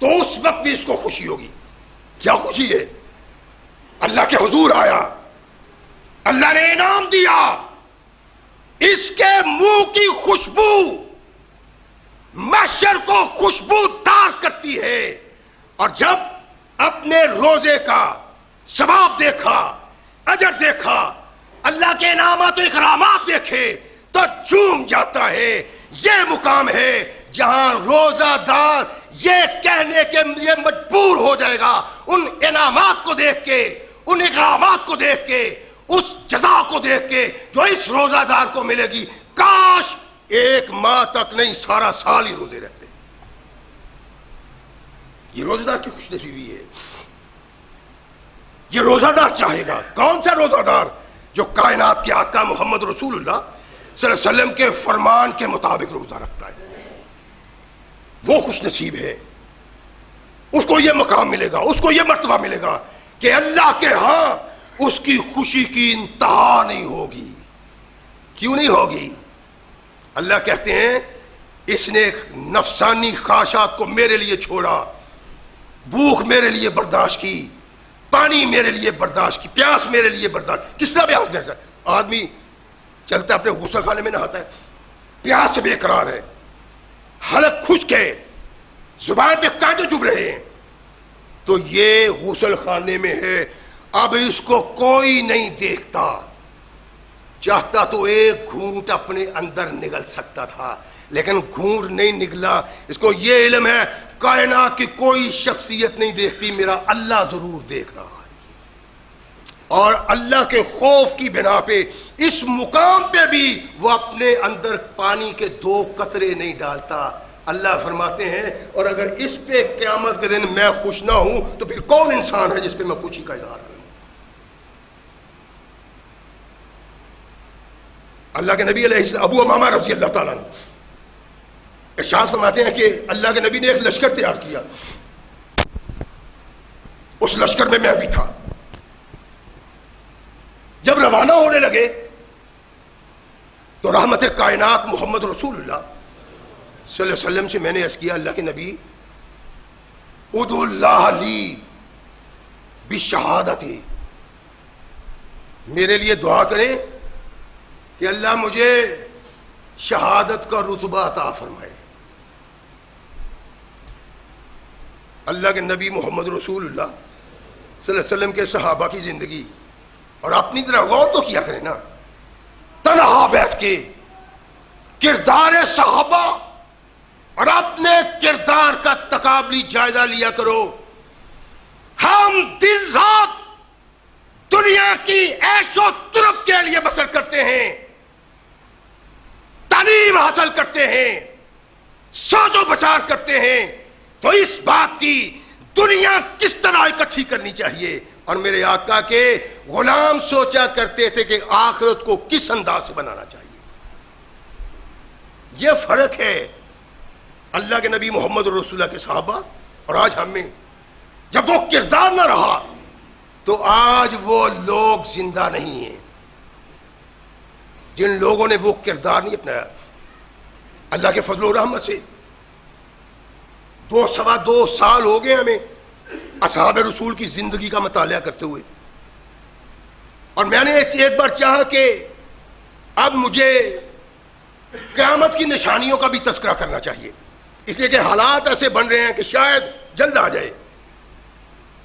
تو اس وقت بھی اس کو خوشی ہوگی۔ کیا خوشی ہے؟ اللہ کے حضور آیا، اللہ نے انعام دیا، اس کے منہ کی خوشبو محشر کو خوشبودار کرتی ہے. اور جب اپنے روزے کا ثواب دیکھا، اجر دیکھا، اللہ کے انعامات و اکرامات دیکھے تو جھوم جاتا ہے. یہ مقام ہے جہاں روزہ دار یہ کہنے کے لیے مجبور ہو جائے گا ان انعامات کو دیکھ کے، ان اکرامات کو دیکھ کے، اس جزا کو دیکھ کے جو اس روزہ دار کو ملے گی، کاش 1 ماہ تک نہیں سارا سال ہی روزے رہتے. یہ روزہ دار کی خوش نصیبی ہے. یہ روزہ دار چاہے گا. کون سا روزہ دار؟ جو کائنات کے آقا محمد رسول اللہ صلی اللہ علیہ وسلم کے فرمان کے مطابق روزہ رکھتا ہے. وہ خوش نصیب ہے. اس کو یہ مقام ملے گا، اس کو یہ مرتبہ ملے گا کہ اللہ کے ہاں اس کی خوشی کی انتہا نہیں ہوگی. کیوں نہیں ہوگی؟ اللہ کہتے ہیں اس نے نفسانی خواہشات کو میرے لیے چھوڑا، بھوک میرے لیے برداشت کی، پانی میرے لیے برداشت کی، پیاس میرے لیے برداشت. کس طرح پیاس میرے ساتھ؟ آدمی چلتا ہے اپنے غسل خانے میں نہاتا ہے، پیاس سے بے قرار ہے، حلق خشک ہے، زبان پہ کانٹے چبھ رہے ہیں، تو یہ غسل خانے میں ہے. اب اس کو کوئی نہیں دیکھتا. چاہتا تو ایک گھونٹ اپنے اندر نگل سکتا تھا، لیکن گھونٹ نہیں نگلا. اس کو یہ علم ہے کائنات کی کوئی شخصیت نہیں دیکھتی، میرا اللہ ضرور دیکھ رہا ہے. اور اللہ کے خوف کی بنا پہ اس مقام پہ بھی وہ اپنے اندر پانی کے 2 قطرے نہیں ڈالتا. اللہ فرماتے ہیں اور اگر اس پہ قیامت کے دن میں خوش نہ ہوں تو پھر کون انسان ہے جس پہ میں خوشی کا اظہار کروں؟ اللہ کے نبی علیہ السلام ابو امامہ رضی اللہ تعالیٰ عنہ ارشاد فرماتے ہیں کہ اللہ کے نبی نے ایک لشکر تیار کیا. اس لشکر میں بھی تھا. جب روانہ ہونے لگے تو رحمت کائنات محمد رسول اللہ صلی اللہ علیہ وسلم سے میں نے عرض کیا، اللہ کے نبی ادعو اللہ لی بالشہادت، میرے لیے دعا کریں کہ اللہ مجھے شہادت کا رتبہ عطا فرمائے. اللہ کے نبی محمد رسول اللہ صلی اللہ علیہ وسلم کے صحابہ کی زندگی اور اپنی طرح غور تو کیا کریں نا. تنہا بیٹھ کے کردار صحابہ اور اپنے کردار کا تقابلی جائزہ لیا کرو. ہم دن رات دنیا کی عیش و طرب کے لیے بسر کرتے ہیں، تعلیم حاصل کرتے ہیں، سوچ و بچار کرتے ہیں، تو اس بات کی دنیا کس طرح اکٹھی کرنی چاہیے. اور میرے آقا کے غلام سوچا کرتے تھے کہ آخرت کو کس انداز سے بنانا چاہیے. یہ فرق ہے اللہ کے نبی محمد رسول اللہ کے صحابہ اور آج ہم میں. جب وہ کردار نہ رہا تو آج وہ لوگ زندہ نہیں ہیں جن لوگوں نے وہ کردار نہیں اپنایا. اللہ کے فضل و رحمت سے 2 سال ہو گئے ہمیں اصحاب رسول کی زندگی کا مطالعہ کرتے ہوئے، اور میں نے ایک بار چاہا کہ اب مجھے قیامت کی نشانیوں کا بھی تذکرہ کرنا چاہیے، اس لیے کہ حالات ایسے بن رہے ہیں کہ شاید جلد آ جائے.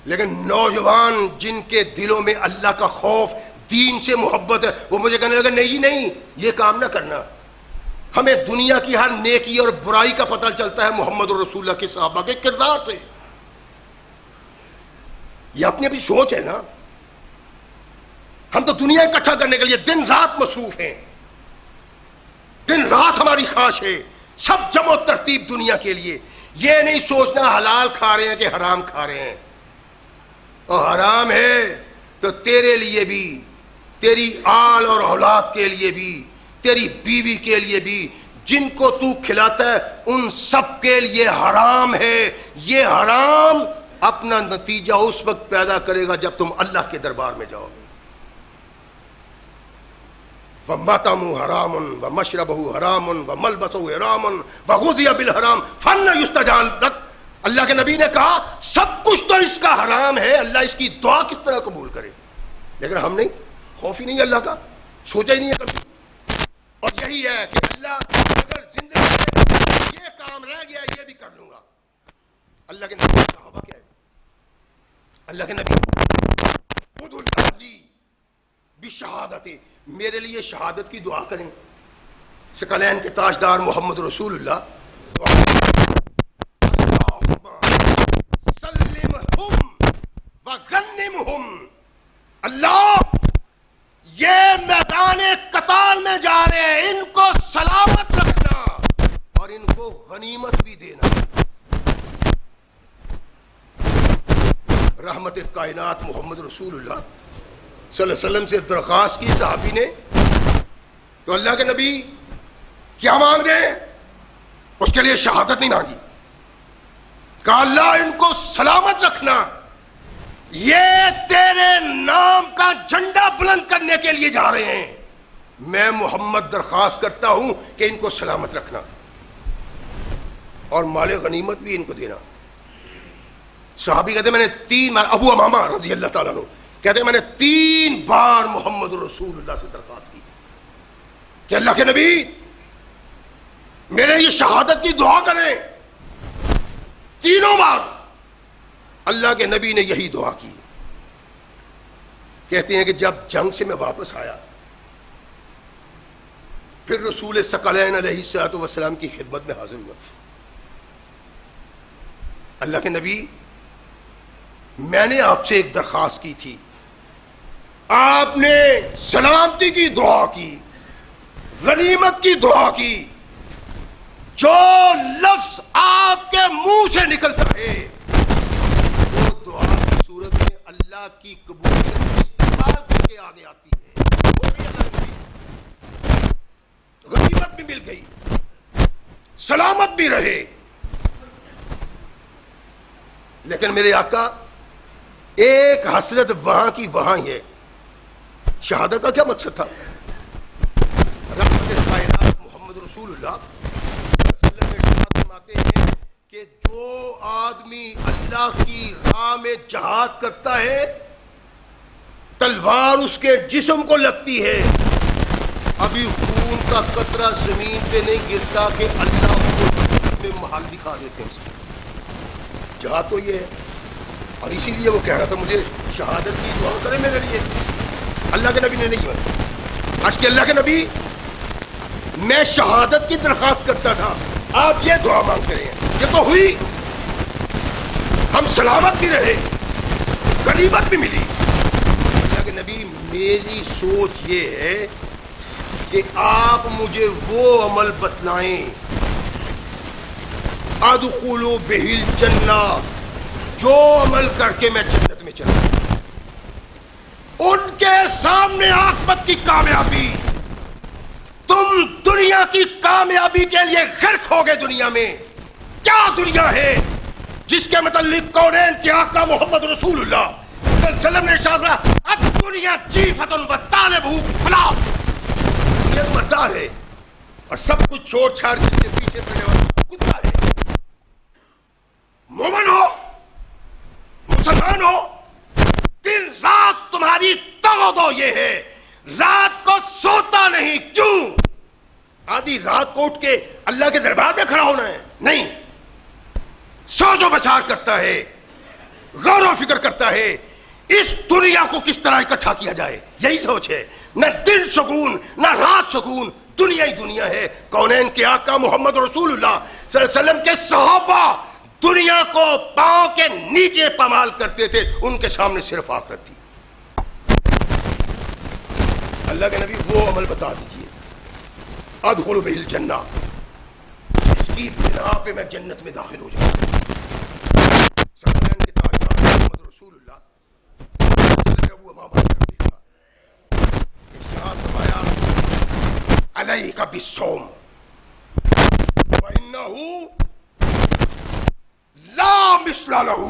لیکن نوجوان جن کے دلوں میں اللہ کا خوف، دین سے محبت ہے، وہ مجھے کہنے لگا نہیں جی نہیں، یہ کام نہ کرنا. ہمیں دنیا کی ہر نیکی اور برائی کا پتہ چلتا ہے محمد رسول اللہ کے صحابہ کے کردار سے. یہ اپنی اپنی سوچ ہے نا. ہم تو دنیا اکٹھا کرنے کے لیے دن رات مصروف ہیں، دن رات ہماری خواہش ہے سب جمع و ترتیب دنیا کے لیے. یہ نہیں سوچنا حلال کھا رہے ہیں کہ حرام کھا رہے ہیں. اور حرام ہے تو تیرے لیے بھی، تیری آل اور اولاد کے لیے بھی، تیری بیوی کے لیے بھی، جن کو تو کھلاتا ہے ان سب کے لیے حرام ہے. یہ حرام اپنا نتیجہ اس وقت پیدا کرے گا جب تم اللہ کے دربار میں جاؤ گے. وَمَطْعَمُهُ حَرَامٌ وَمَشْرَبُهُ حَرَامٌ وَمَلْبَسُهُ حَرَامٌ وَغُذِيَ بِالْحَرَامِ فَأَنَّىٰ يُسْتَجَابُ لَهُ. اللہ کے نبی نے کہا سب کچھ تو اس کا حرام ہے، اللہ اس کی دعا کس طرح قبول کرے؟ لیکن ہم نہیں، خوف ہی نہیں اللہ کا، سوچا ہی نہیں ہے کبھی. اور یہی ہے کہ اللہ اگر زندگی میں ایک کام رہ گیا یہ بھی کر لوں گا. اللہ کے نبی صحابہ کیا ہے؟ اللہ کے نبی خود العلی بشہادت، میرے لیے شہادت کی دعا کریں. ثقلین کے تاجدار محمد رسول اللہ، اللہ یہ میدان قتال میں جا رہے ہیں، ان کو سلامت رکھنا اور ان کو غنیمت بھی دینا. رحمت کائنات محمد رسول اللہ صلی اللہ علیہ وسلم سے درخواست کی صحابی نے، تو اللہ کے نبی کیا مانگ رہے ہیں؟ اس کے لیے شہادت نہیں مانگی. کہا اللہ ان کو سلامت رکھنا، یہ تیرے نام کا جھنڈا بلند کرنے کے لیے جا رہے ہیں، میں محمد درخواست کرتا ہوں کہ ان کو سلامت رکھنا اور مال غنیمت بھی ان کو دینا. صحابی کہتے ہیں میں نے 3 بار، ابو امامہ رضی اللہ تعالیٰ عنہ کہتے ہیں میں نے 3 بار محمد رسول اللہ سے درخواست کی کہ اللہ کے نبی میرے یہ شہادت کی دعا کریں. 3 بار اللہ کے نبی نے یہی دعا کی. کہتے ہیں کہ جب جنگ سے میں واپس آیا پھر رسول ثقلین علیہ الصلوۃ والسلام کی خدمت میں حاضر ہوا. اللہ کے نبی میں نے آپ سے ایک درخواست کی تھی، آپ نے سلامتی کی دعا کی، غنیمت کی دعا کی. جو لفظ آپ کے منہ سے نکلتا ہے وہ دعا کی صورت میں اللہ کی قبولیت استقبال کر کے آگے آتی ہے. وہ بھی اللہ نے غنیمت بھی مل گئی، سلامت بھی رہے. لیکن میرے آقا ایک حسرت وہاں کی وہاں ہی ہے. شہادت کا کیا مقصد تھا؟ رحمت کائنات محمد رسول اللہ صلی اللہ علیہ وسلم فرماتے ہیں کہ جو آدمی اللہ کی راہ میں جہاد کرتا ہے تلوار اس کے جسم کو لگتی ہے، ابھی خون کا قطرہ زمین پہ نہیں گرتا کہ اللہ کو میں محل دکھا دیتے ہیں. جہاد تو یہ ہے. اور اسی لیے وہ کہہ رہا تھا مجھے شہادت کی دعا کرے میرے لیے. اللہ کے نبی نے نہیں مانی. آج کے اللہ کے نبی میں شہادت کی درخواست کرتا تھا، آپ یہ دعا مانگتے ہیں. یہ تو ہوئی، ہم سلامت بھی رہے، غنیمت بھی ملی. اللہ کے نبی میری سوچ یہ ہے کہ آپ مجھے وہ عمل بتلائیں ادخلوا بہ الجنہ، جو عمل کر کے میں جنت میں چلا. ان کے سامنے عاقبت کی کامیابی، تم دنیا کی کامیابی کے لیے غرق ہو گئے. دنیا میں کیا دنیا ہے جس کے متعلق کونین کے آقا محمد رسول اللہ صلی اللہ علیہ وسلم نے ارشاد فرمایا الدنیا جیفۃ وطالبہ فلاح. یہ مردار ہے اور سب کچھ چھوڑ چھاڑ کے پیچھے پڑنے والا کتا ہے. مومن ہو، مسلمان ہو، دن رات تمہاری تغدو یہ ہے، رات کو سوتا نہیں. کیوں؟ آدھی رات کو اٹھ کے اللہ کے دربار میں کھڑا ہونا ہے؟ نہیں. سوچ و بچار کرتا ہے، غور و فکر کرتا ہے اس دنیا کو کس طرح اکٹھا کیا جائے. یہی سوچ ہے. نہ دن سکون نہ رات سکون، دنیا ہی دنیا ہے. کونین کے آقا محمد رسول اللہ صلی اللہ علیہ وسلم کے صحابہ دنیا کو پاؤں کے نیچے پامال کرتے تھے، ان کے سامنے صرف آخرت تھی. اللہ کے نبی وہ عمل بتا دیجئے ادخلوا بہ الجنہ، اس کی بنا پہ میں جنت میں داخل ہو جاؤں. ثقلین کے تاجدار محمد رسول اللہ ابو امامہ نے دیکھا، ارشاد فرمایا علیک بالصوم وانہ لا مثل لہ.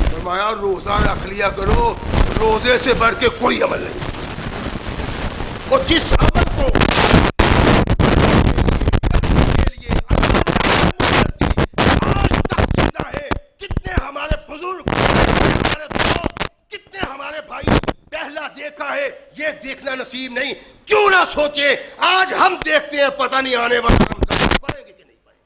فرمایا روزہ رکھ لیا کرو، روزے سے بڑھ کے کوئی عمل نہیں. اور جس عمل کو آج تک زندہ ہے، کتنے ہمارے بزرگ، ہمارے دوست، کتنے ہمارے بھائی پہلا دیکھا ہے، یہ دیکھنا نصیب نہیں. کیوں نہ سوچے آج ہم دیکھتے ہیں، پتہ نہیں آنے والا رمضان پائیں گے کہ نہیں پائیں گے.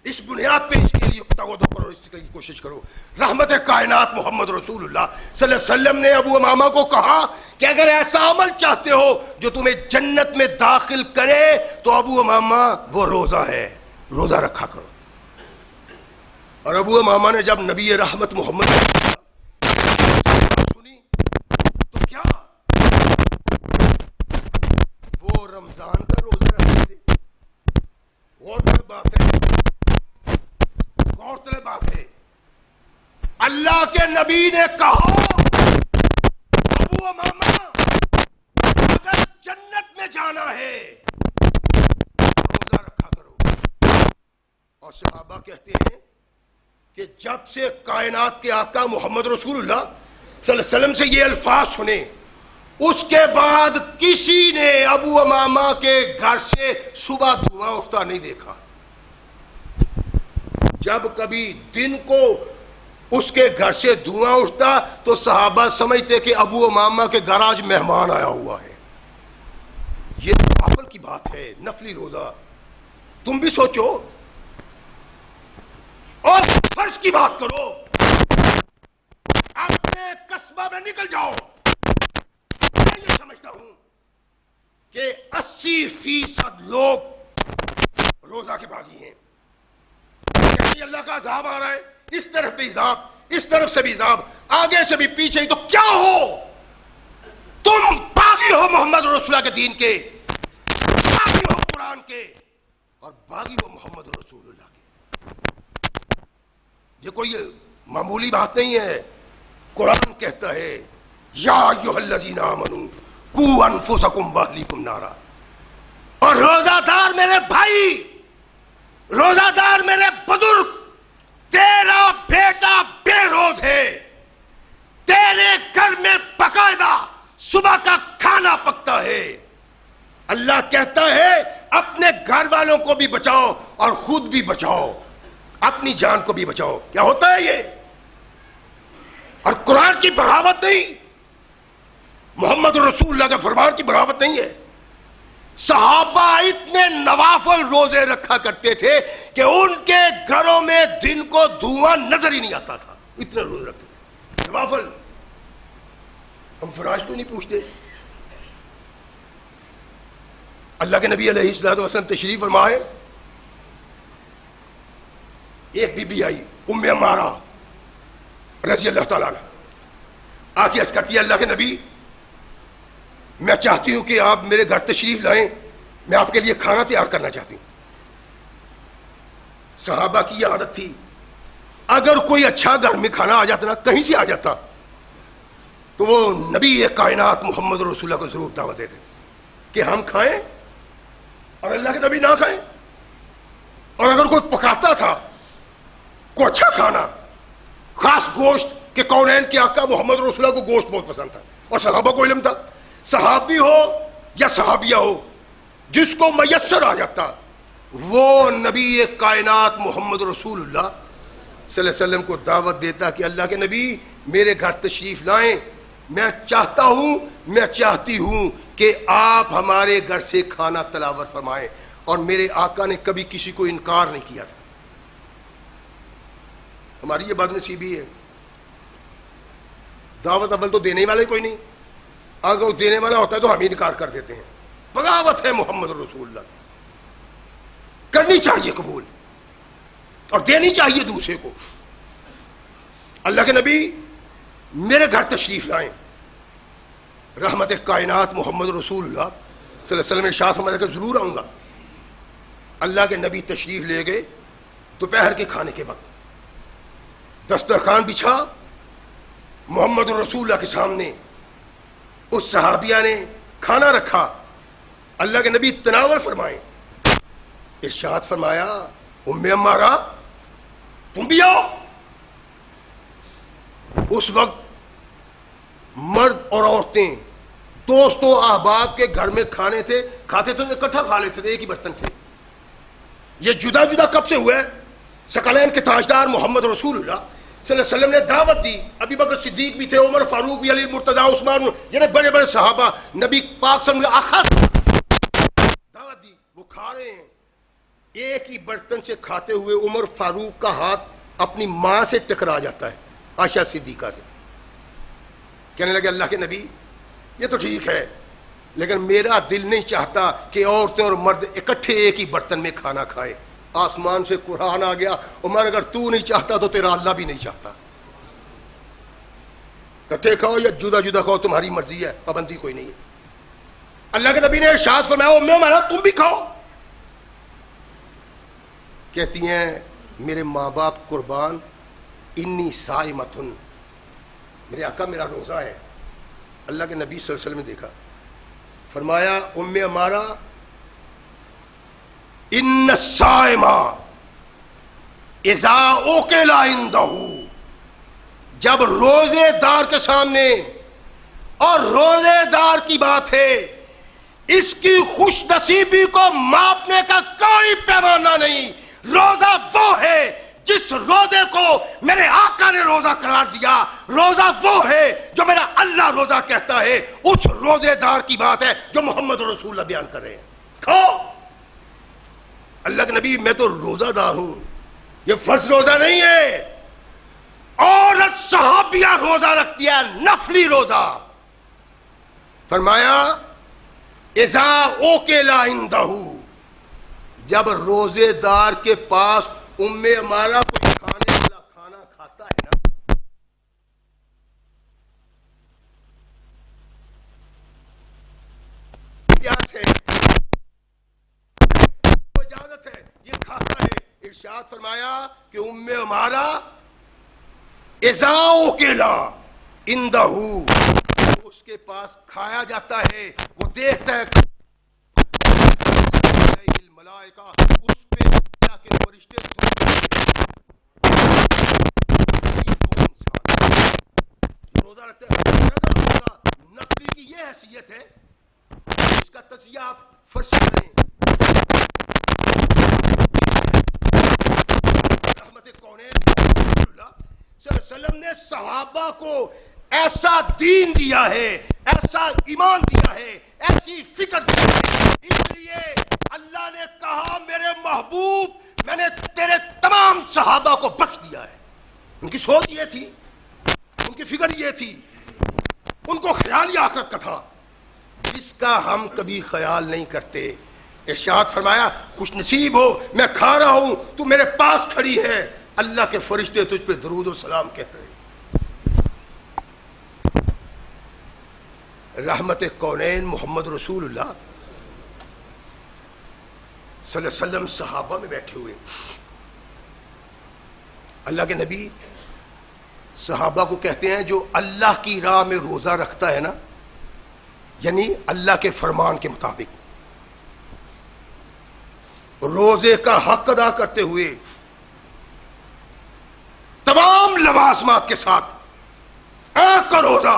اس بنیاد پہ اس کے لیے توجہ کرو، اس کی کوشش کرو. رحمت کائنات محمد رسول اللہ صلی اللہ علیہ وسلم نے ابو امامہ کو کہا کہ اگر ایسا عمل چاہتے ہو جو تمہیں جنت میں داخل کرے تو ابو امامہ وہ روزہ ہے، روزہ رکھا کرو. اور ابو امامہ نے جب نبی رحمت محمد سنی تو کیا وہ رمضان کا روزہ رکھتے تھے. غور طلب بات ہے، اللہ کے نبی نے کہا ابو امامہ اگر جنت میں جانا ہے روزہ رکھا کرو. اور صحابہ کہتے ہیں کہ جب سے کائنات کے آقا محمد رسول اللہ صلی اللہ علیہ وسلم سے یہ الفاظ سنے اس کے بعد کسی نے ابو امامہ کے گھر سے صبح دھواں اٹھتا نہیں دیکھا. جب کبھی دن کو اس کے گھر سے دھواں اٹھتا تو صحابہ سمجھتے کہ ابو امامہ کے گھر آج مہمان آیا ہوا ہے. یہ عقل کی بات ہے. نفلی روزہ تم بھی سوچو اور فرض کی بات کرو، اپنے قصبہ میں نکل جاؤ. میں یہ سمجھتا ہوں کہ 80% لوگ روزہ کے باغی ہیں. اللہ کا عذاب آ رہا ہے، اس طرف بھی عذاب، اس طرف سے بھی عذاب، آگے سے بھی پیچھے، تو کیا ہو تم؟ باغی ہو محمد رسول اللہ کے دین کے، باغی ہو قرآن کے، اور باغی ہو محمد رسول اللہ کے. یہ کوئی معمولی بات نہیں ہے. قرآن کہتا ہے یا ایھا الذین آمنوا قوا انفسکم واہلیکم نارا. اور روزہ دار میرے بھائی، روزہ دار میرے بزرگ، تیرا بیٹا بے روز ہے، تیرے گھر میں باقاعدہ صبح کا کھانا پکتا ہے. اللہ کہتا ہے اپنے گھر والوں کو بھی بچاؤ اور خود بھی بچاؤ، اپنی جان کو بھی بچاؤ. کیا ہوتا ہے یہ؟ اور قرآن کی بغاوت نہیں، محمد رسول اللہ کے فرمان کی بغاوت نہیں ہے. صحابہ اتنے نوافل روزے رکھا کرتے تھے کہ ان کے گھروں میں دن کو دھواں نظر ہی نہیں آتا تھا، اتنے روزے رکھتے تھے نوافل. ہم فراش کو نہیں پوچھتے. اللہ کے نبی علیہ الصلوۃ والسلام تشریف فرمائے، ایک بی بی آئی ام عمارہ رضی اللہ تعالیٰ عنہ، آ کے عرض کرتی ہے اللہ کے نبی میں چاہتی ہوں کہ آپ میرے گھر تشریف لائیں، میں آپ کے لیے کھانا تیار کرنا چاہتی ہوں. صحابہ کی یہ عادت تھی اگر کوئی اچھا گھر میں کھانا آ جاتا نا، کہیں سے آ جاتا، تو وہ نبی کائنات محمد رسول اللہ کو ضرور دعوت دیتے کہ ہم کھائیں اور اللہ کے نبی نہ کھائیں. اور اگر کوئی پکاتا تھا کوئی اچھا کھانا، خاص گوشت، کہ کونین کے آقا محمد رسول اللہ کو گوشت بہت پسند تھا اور صحابہ کو علم تھا، صحابی ہو یا صحابیہ ہو جس کو میسر آ جاتا وہ نبی کائنات محمد رسول اللہ صلی اللہ علیہ وسلم کو دعوت دیتا کہ اللہ کے نبی میرے گھر تشریف لائیں، میں چاہتا ہوں، میں چاہتی ہوں کہ آپ ہمارے گھر سے کھانا تلاوت فرمائیں. اور میرے آقا نے کبھی کسی کو انکار نہیں کیا تھا. ہماری یہ بد نصیبی ہے، دعوت اول تو دینے والے کوئی نہیں، اگر وہ دینے والا ہوتا ہے تو ہم ہی انکار کر دیتے ہیں. بغاوت ہے محمد رسول اللہ کی. کرنی چاہیے قبول اور دینی چاہیے دوسرے کو. اللہ کے نبی میرے گھر تشریف لائیں، رحمت کائنات محمد رسول اللہ صلی اللہ علیہ وسلم ارشاد فرمایا کہ ضرور آؤں گا. اللہ کے نبی تشریف لے گئے. دوپہر کے کھانے کے وقت دسترخوان بچھا محمد رسول اللہ کے سامنے، اس صحابیہ نے کھانا رکھا. اللہ کے نبی تناول فرمائے، ارشاد فرمایا ام عمارہ تم بھی آؤ. اس وقت مرد اور عورتیں، دوست و احباب کے گھر میں کھانے تھے، کھاتے تو اکٹھا کھا لیتے تھے ایک ہی برتن سے. یہ جدا جدا کب سے ہوا ہے؟ ثقلین کے تاجدار محمد رسول اللہ صلی اللہ علیہ وسلم نے دعوت دی. ابو بکر صدیق بھی تھے، عمر فاروق بھی، علی مرتضیٰ، عثمان، یعنی بڑے بڑے صحابہ نبی پاک صلی اللہ علیہ وسلم دعوت دی. وہ کھا رہے ہیں. ایک ہی برتن سے کھاتے ہوئے عمر فاروق کا ہاتھ اپنی ماں سے ٹکرا جاتا ہے، عائشہ صدیقہ سے. کہنے لگے اللہ کے نبی یہ تو ٹھیک ہے، لیکن میرا دل نہیں چاہتا کہ عورتیں اور مرد اکٹھے ایک ہی برتن میں کھانا کھائیں. آسمان سے قرآن آ گیا، عمر اگر تو نہیں چاہتا تو تیرا اللہ بھی نہیں چاہتا. اکٹھے کھاؤ یا جدا جدا کھاؤ تمہاری مرضی ہے، پابندی کوئی نہیں ہے. اللہ کے نبی نے ارشاد فرمایا امی عمارہ تم بھی کھاؤ. کہتی ہیں میرے ماں باپ قربان، انی صائمتن، میرے آقا میرا روزہ ہے. اللہ کے نبی صلی اللہ علیہ وسلم نے دیکھا، فرمایا ام عمارہ ان الصائم اذا اوکل عنده، جب روزے دار کے سامنے، اور روزے دار کی بات ہے، اس کی خوش نصیبی کو ماپنے کا کوئی پیمانہ نہیں. روزہ وہ ہے جس روزے کو میرے آقا نے روزہ قرار دیا، روزہ وہ ہے جو میرا اللہ روزہ کہتا ہے. اس روزے دار کی بات ہے جو محمد رسول اللہ بیان کر رہے ہیں. کھاؤ. اللہ کے نبی میں تو روزہ دار ہوں، یہ فرض روزہ نہیں ہے. عورت صحابیہ روزہ رکھتی ہے، نفلی روزہ. فرمایا اذا اوکل عنده، جب روزے دار کے پاس ام عمارہ کوئی کھانے والا کھانا کھاتا ہے نا، پیاس ہے، اجازت ہے، یہ کھاتا ہے. ارشاد فرمایا کہ ام عمارہ اذا اوکل عنده، اس کے پاس کھایا جاتا ہے، وہ دیکھتا ہے ملائکہ اس پہ اللہ کے فرشتے روزہ رکھتے ہیں. نفلی کی یہ حیثیت ہے، اس کا تجزیہ آپ فرض کریں. رحمت کونین صلی اللہ علیہ وسلم نے صحابہ کو ایسا دین دیا ہے، ایسا ایمان دیا ہے، ایسی فکر دی ہے. اس لیے اللہ نے کہا میرے محبوب میں نے تیرے تمام صحابہ کو بخش دیا ہے. ان کی سوچ یہ تھی، ان کی فکر یہ تھی، ان کو خیال ہی آخرت کا تھا، اس کا ہم کبھی خیال نہیں کرتے. ارشاد فرمایا خوش نصیب ہو، میں کھا رہا ہوں تو میرے پاس کھڑی ہے، اللہ کے فرشتے تجھ پہ درود و سلام کہہ رہے ہیں. رحمت کونین محمد رسول اللہ صلی اللہ علیہ وسلم صحابہ میں بیٹھے ہوئے. اللہ کے نبی صحابہ کو کہتے ہیں جو اللہ کی راہ میں روزہ رکھتا ہے نا، یعنی اللہ کے فرمان کے مطابق روزے کا حق ادا کرتے ہوئے تمام لوازمات کے ساتھ، آنکھ کا روزہ،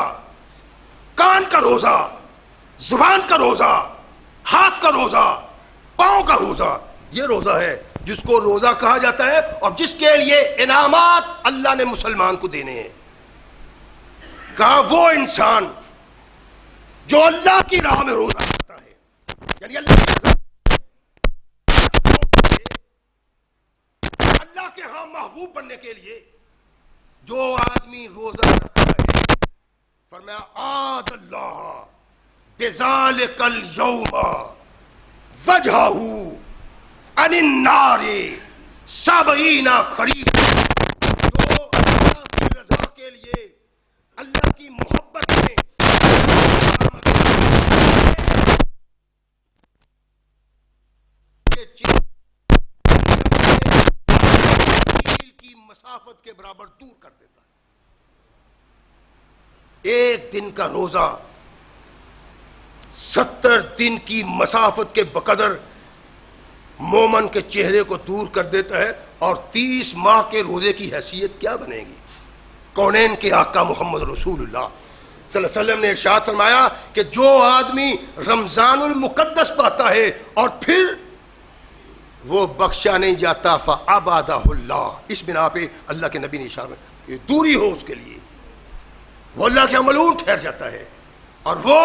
کان کا روزہ، زبان کا روزہ، ہاتھ کا روزہ، پاؤں کا روزہ، یہ روزہ ہے جس کو روزہ کہا جاتا ہے اور جس کے لیے انعامات اللہ نے مسلمان کو دینے ہیں. کہا وہ انسان جو اللہ کی راہ میں روزہ رکھتا ہے، یعنی اللہ کے ہاں محبوب بننے کے لیے جو آدمی روزہ رکھتا ہے، فرمایا عاد اللہ بذالک اليوم وجہہ عن النار 70 خریف. جو اللہ کی رضا کے لیے، اللہ کی محبت میں کی مسافت کے برابر دور کر دیتا ہے. ایک دن کا روزہ 70 دن کی مسافت کے بقدر مومن کے چہرے کو دور کر دیتا ہے. اور 30 ماہ کے روزے کی حیثیت کیا بنے گی. کونین کے آقا محمد رسول اللہ صلی اللہ علیہ وسلم نے ارشاد فرمایا کہ جو آدمی رمضان المقدس پاتا ہے اور پھر وہ بخشا نہیں جاتا فعبادہ اللہ، اس بنا پہ اللہ کے نبی نے اشارہ دوری ہو اس کے لیے، وہ اللہ کے ملعون ٹھہر جاتا ہے. اور وہ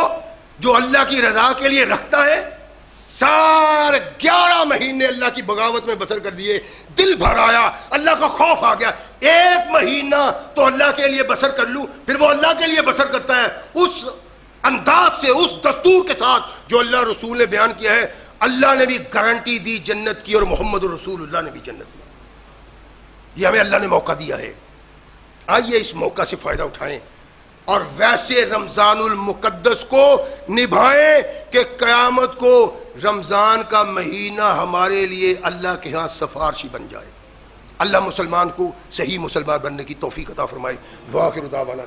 جو اللہ کی رضا کے لیے رکھتا ہے سارے 11 مہینے اللہ کی بغاوت میں بسر کر دیے، دل بھر آیا، اللہ کا خوف آ گیا، ایک مہینہ تو اللہ کے لیے بسر کر لوں۔ پھر وہ اللہ کے لیے بسر کرتا ہے اس انداز سے، اس دستور کے ساتھ جو اللہ رسول نے بیان کیا ہے۔ اللہ نے بھی گارنٹی دی جنت کی، اور محمد رسول اللہ نے بھی جنت دی۔ یہ ہمیں اللہ نے موقع دیا ہے، آئیے اس موقع سے فائدہ اٹھائیں اور ویسے رمضان المقدس کو نبھائیں کہ قیامت کو رمضان کا مہینہ ہمارے لیے اللہ کے ہاں سفارشی بن جائے۔ اللہ مسلمان کو صحیح مسلمان بننے کی توفیق عطا فرمائے۔ وآخر دعوانا